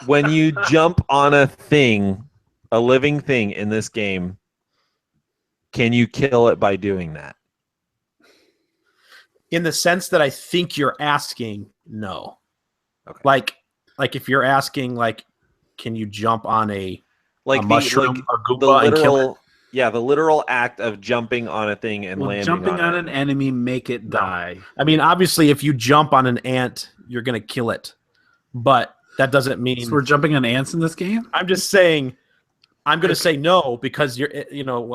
When you jump on a thing, a living thing in this game, can you kill it by doing that? In the sense that I think you're asking, no. Okay. Like if you're asking, like, can you jump on a Like mushroom or the Goomba and kill it? literal, yeah, the literal act of jumping on a thing and Will landing jumping on it. an enemy make it die? I mean, obviously, if you jump on an ant, you're going to kill it. But that doesn't mean... So we're jumping on ants in this game? I'm just saying... I'm going to say no because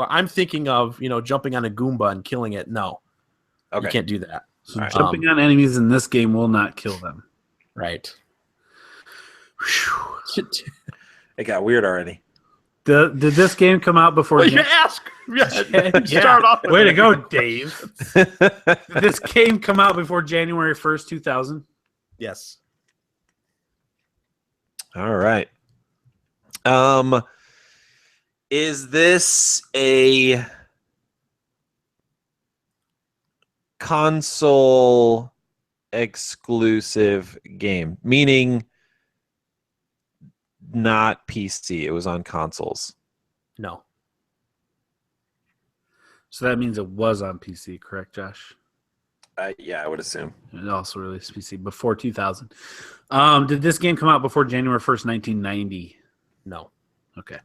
I'm thinking of, jumping on a Goomba and killing it. No. Okay. You can't do that. So All right. jumping on enemies in this game will not kill them. Right. It got weird already. Did this game come out before? Well, you ask. Yeah. Start off with Way it. to go, Dave. Did this game come out before January 1st, 2000? Yes. All right. Is this a console exclusive game? Meaning not PC. It was on consoles. No. So that means it was on PC, correct, Josh? Yeah, I would assume. It also released PC before 2000. Did this game come out before January 1st, 1990? No. Okay.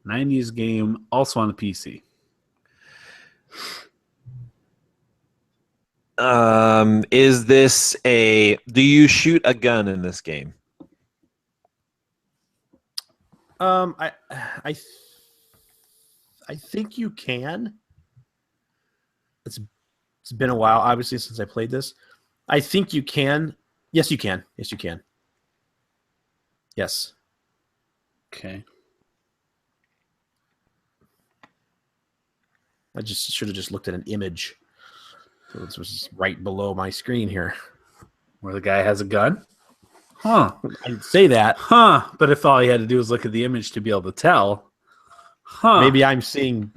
90s game, also on the PC. Is this do you shoot a gun in this game? I think you can. It's been a while, obviously, since I played this. I think you can. Yes, you can. Yes, you can. Yes. Okay. I just should have just looked at an image. So this was right below my screen here. Where the guy has a gun? Huh. I'd say that. Huh. But if all you had to do was look at the image to be able to tell. Huh. Maybe I'm seeing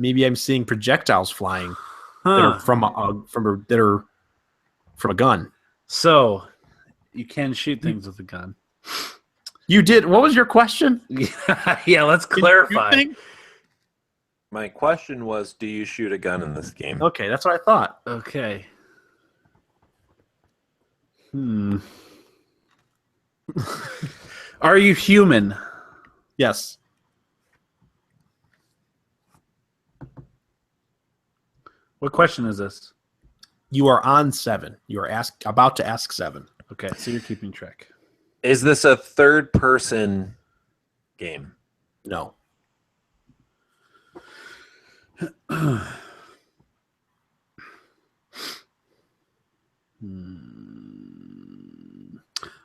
projectiles flying that Huh. are from a gun. So you can shoot things with a gun. You did. What was your question? Yeah, let's clarify. Shooting? My question was, do you shoot a gun in this game? Okay, that's what I thought. Okay. Are you human? Yes. What question is this? You are on 7. You are about to ask 7. Okay, so you're keeping track. Is this a third person game? No.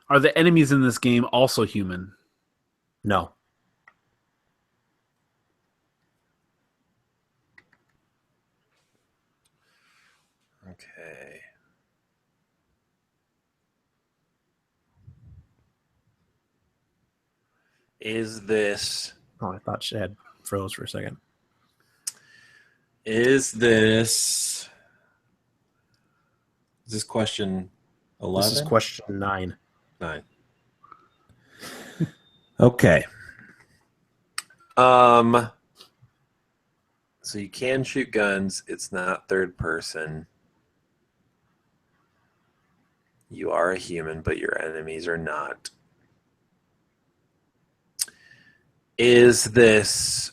Are the enemies in this game also human? No. Is this Oh, I thought she had froze for a second. is this question 11? This is question 9. 9. Okay. So you can shoot guns. It's not third person. You are a human, but your enemies are not. Is this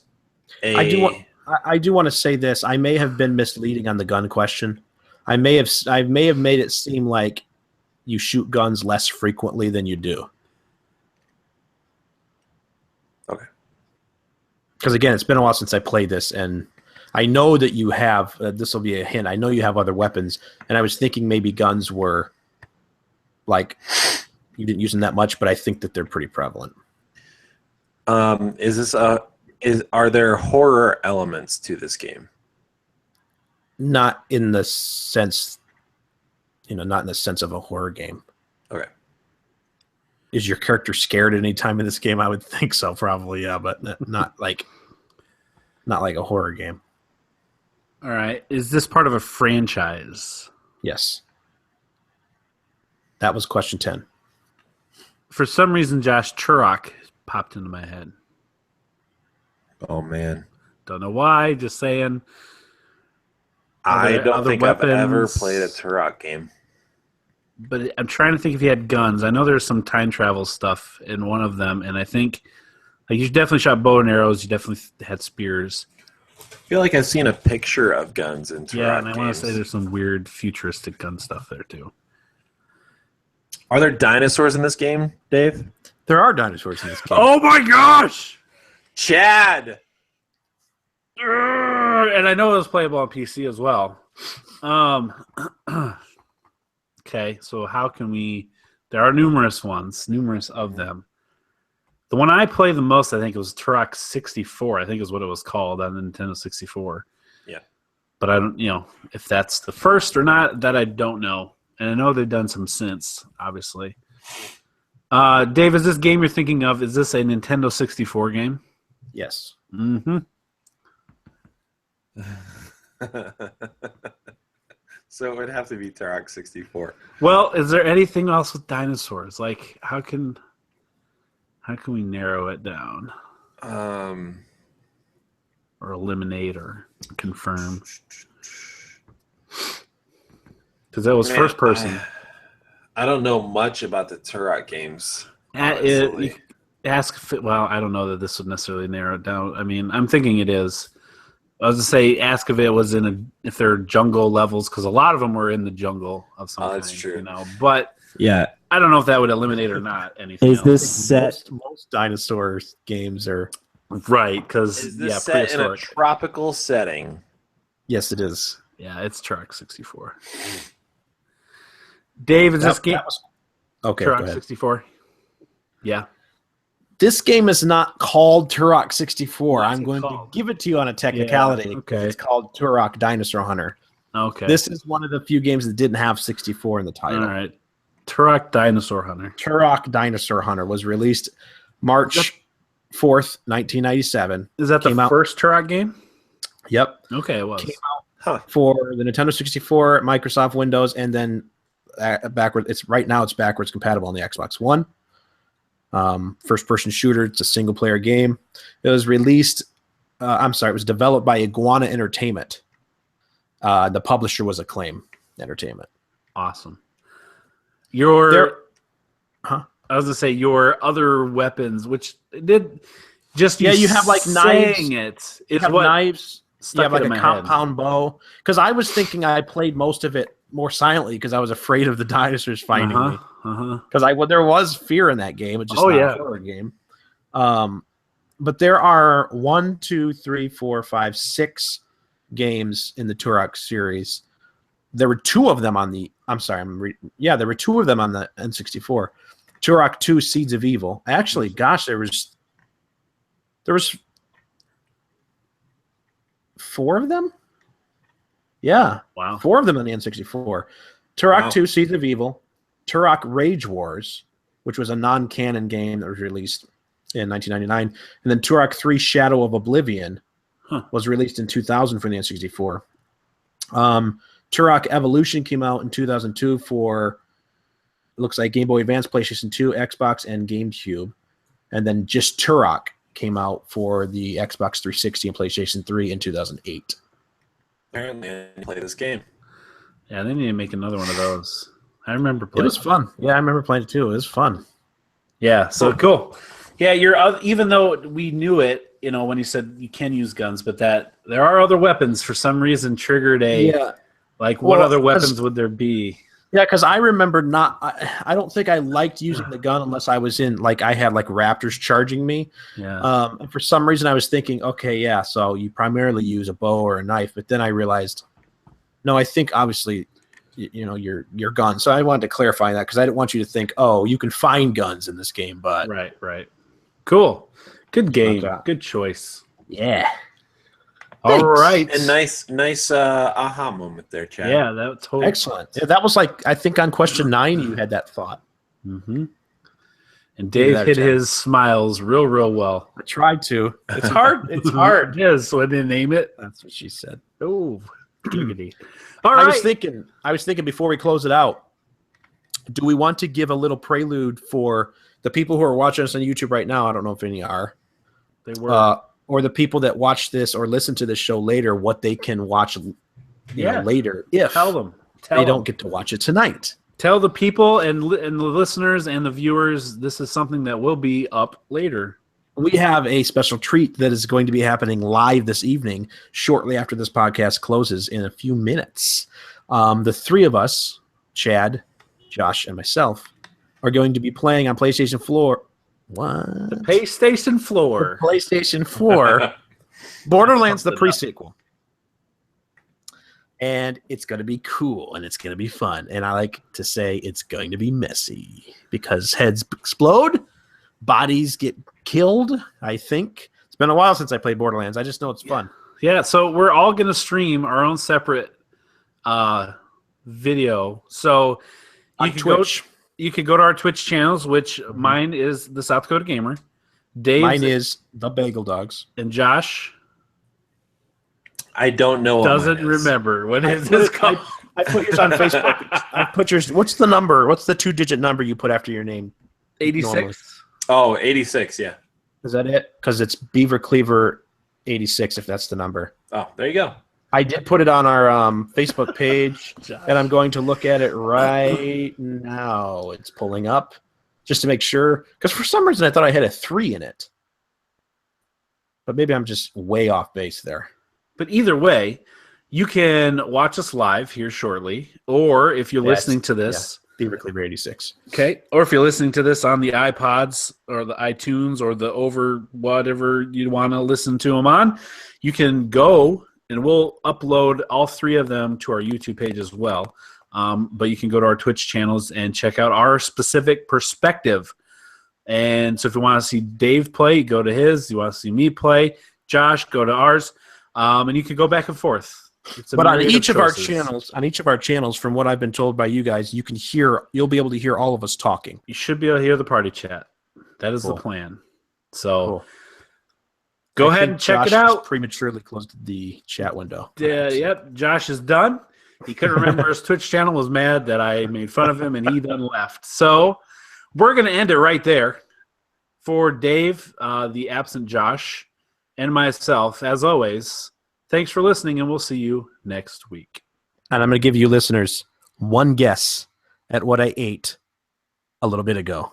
a... I do want to say this. I may have been misleading on the gun question. I may have made it seem like you shoot guns less frequently than you do. Okay. Because again, it's been a while since I played this, and I know that you have. This will be a hint. I know you have other weapons, and I was thinking maybe guns were like you didn't use them that much, but I think that they're pretty prevalent. Are there horror elements to this game? Not in the sense, not in the sense of a horror game. Okay. Is your character scared at any time in this game? I would think so, probably, yeah, but not like a horror game. All right. Is this part of a franchise? Yes. That was question 10. For some reason, Josh, Turok popped into my head. Oh, man. Don't know why, just saying. I don't think weapons? I've ever played a Turok game. But I'm trying to think if he had guns. I know there's some time travel stuff in one of them, and I think you definitely shot bow and arrows. You definitely had spears. I feel like I've seen a picture of guns in Turok Yeah, and I games. want to say there's some weird futuristic gun stuff there, too. Are there dinosaurs in this game, Dave? There are dinosaurs in this game. Oh, my gosh! Chad! And I know it was playable on PC as well. Okay, so how can we... There are numerous of them. The one I played the most, I think, was Turok 64. I think is what it was called on the Nintendo 64. Yeah. But I don't, if that's the first or not, that I don't know. And I know they've done some since, obviously. Dave, is this game you're thinking of, is this a Nintendo 64 game? Yes. Mm-hmm. So it would have to be Turok 64. Well, is there anything else with dinosaurs? Like, how can we narrow it down? Or eliminate or confirm? Because that was first person. I don't know much about the Turok games. Well, I don't know that this would necessarily narrow it down. I mean, I'm thinking it is. I was to say, ask if it was if they're jungle levels, because a lot of them were in the jungle of some kind. That's true. But Yeah. I don't know if that would eliminate or not anything. Is else. this set? Most dinosaur games are. Right? Because Is this set in a prehistoric. tropical setting? Yes, it is. Yeah, it's Turok 64. Dave, is this game Okay, go Turok ahead. 64? Yeah. This game is not called Turok 64. What's I'm it going called? to give it to you on a technicality. Yeah, okay. It's called Turok Dinosaur Hunter. Okay. This is one of the few games that didn't have 64 in the title. All right. Turok Dinosaur Hunter. Turok Dinosaur Hunter was released March 4th, 1997. Is that the Came out- first Turok game? Yep. Okay, it was. Came Huh. For the Nintendo 64, Microsoft Windows, and then backwards. It's backwards compatible on the Xbox One. First-person shooter. It's a single-player game. It was released. It was developed by Iguana Entertainment. The publisher was Acclaim Entertainment. Awesome. I was gonna say your other weapons, which did just you have like knives. saying it. You It's have what knives. You stuck have it like in a my compound bow. Because I was thinking I played most of it more silently because I was afraid of the dinosaurs head. finding me. Uh-huh. Because there was fear in that game. It's just not a horror game. But there are 6 games in the Turok series. There were 2 of them on the. There were 2 of them on the N64. Turok 2: Seeds of Evil. Actually, gosh, there was 4 of them. Yeah, Wow. 4 of them on the N64. Turok Wow. 2: Seeds of Evil, Turok Rage Wars, which was a non-canon game that was released in 1999. And then Turok 3 Shadow of Oblivion was released in 2000 for the N64. Turok Evolution came out in 2002 for, it looks like, Game Boy Advance, PlayStation 2, Xbox, and GameCube. And then just Turok came out for the Xbox 360 and PlayStation 3 in 2008. Apparently, I didn't play this game. Yeah, they need to make another one of those. I remember playing. It was fun. Yeah, I remember playing it too. It was fun. Yeah, so cool. Yeah, even though we knew it, when you said you can use guns, but that there are other weapons for some reason triggered what other weapons would there be? Yeah, because I remember I don't think I liked using the gun unless I was in, like, I had, like, raptors charging me. Yeah. And for some reason I was thinking, okay, yeah, so you primarily use a bow or a knife, but then I realized, no, I think obviously, your gun. So I wanted to clarify that because I didn't want you to think, oh, you can find guns in this game, but. Right. Cool. Good game. Okay. Good choice. Yeah. All right. And nice aha moment there, Chad. Yeah, that totally excellent. Yeah, that was like, I think on question 9 you had that thought. Mm-hmm. And Dave hit his smiles real well. I tried to. It's hard. It's hard. It is when they name it. That's what she said. Oh, giggity. All right. I was thinking before we close it out, do we want to give a little prelude for the people who are watching us on YouTube right now? I don't know if any are. They were. Or the people that watch this or listen to this show later, what they can watch later if they don't get to watch it tonight. Tell the people and the listeners and the viewers this is something that will be up later. We have a special treat that is going to be happening live this evening, shortly after this podcast closes in a few minutes. The three of us, Chad, Josh, and myself, are going to be playing on PlayStation 4. What? The PlayStation 4. The PlayStation 4. Borderlands, the pre-sequel. And it's going to be cool, and it's going to be fun. And I like to say it's going to be messy because heads explode, bodies get killed, I think. It's been a while since I played Borderlands. I just know it's fun. Yeah, so we're all going to stream our own separate video. So on Twitch. You could go to our Twitch channels, which mine is the South Dakota Gamer. Mine is the Bagel Dogs. And Josh? I don't know. Doesn't remember. What is this called? I put yours on Facebook. I put yours. What's the number? What's the 2-digit number you put after your name? 86. Oh, 86, yeah. Is that it? Because it's Beaver Cleaver 86, if that's the number. Oh, there you go. I did put it on our Facebook page, and I'm going to look at it right now. It's pulling up just to make sure. Because for some reason, I thought I had a 3 in it. But maybe I'm just way off base there. But either way, you can watch us live here shortly. Or if you're listening to this. Beaver Cleaver 86. Okay. Or if you're listening to this on the iPods or the iTunes or the over whatever you want to listen to them on, you can go. And we'll upload all 3 of them to our YouTube page as well. But you can go to our Twitch channels and check out our specific perspective. And so if you want to see Dave play, go to his. You want to see me play, Josh, go to ours. And you can go back and forth. But on each of our channels, from what I've been told by you guys, you'll be able to hear all of us talking. You should be able to hear the party chat. That is the plan. So... Cool. Go ahead and check Josh it out. Prematurely closed the chat window. Yep, Josh is done. He couldn't remember his Twitch channel, was mad that I made fun of him, and he done left. So we're going to end it right there. For Dave, the absent Josh, and myself, as always, thanks for listening, and we'll see you next week. And I'm going to give you listeners one guess at what I ate a little bit ago.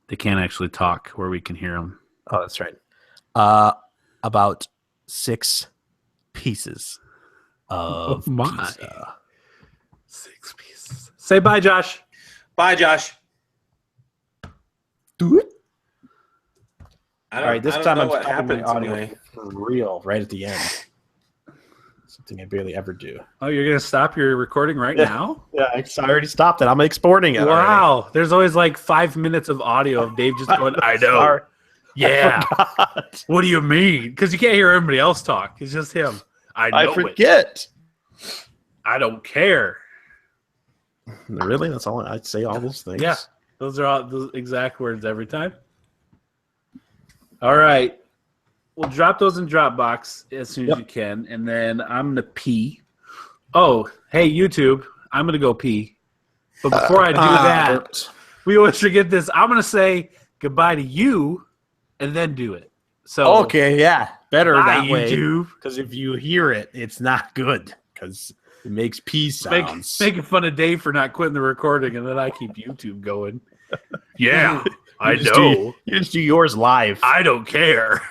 They can't actually talk where we can hear them. Oh, that's right. About 6 pieces of pizza. 6 pieces. Say bye, Josh. Bye, Josh. Do it. All right, this time I'm what stopping my happened audio for real right at the end. Something I barely ever do. Oh, you're going to stop your recording right now? Yeah, I already stopped it. I'm exporting it. Wow. Already. There's always like 5 minutes of audio of Dave just going, I know. Sorry. Yeah. What do you mean? Because you can't hear everybody else talk. It's just him. I know I forget. I don't care. Really? That's all I'd say. All those things. Yeah. Those are all the exact words every time. All right. We'll drop those in Dropbox as soon as you can, and then I'm going to pee. Oh, hey, YouTube, I'm going to go pee. But before I do that, we always forget this. I'm going to say goodbye to you and then do it. So Okay, yeah. Better bye, that way. YouTube. Because if you hear it, it's not good. Because it makes pee sounds. Making fun of Dave for not quitting the recording, and then I keep YouTube going. Yeah, I You just know. You just do yours live. I don't care.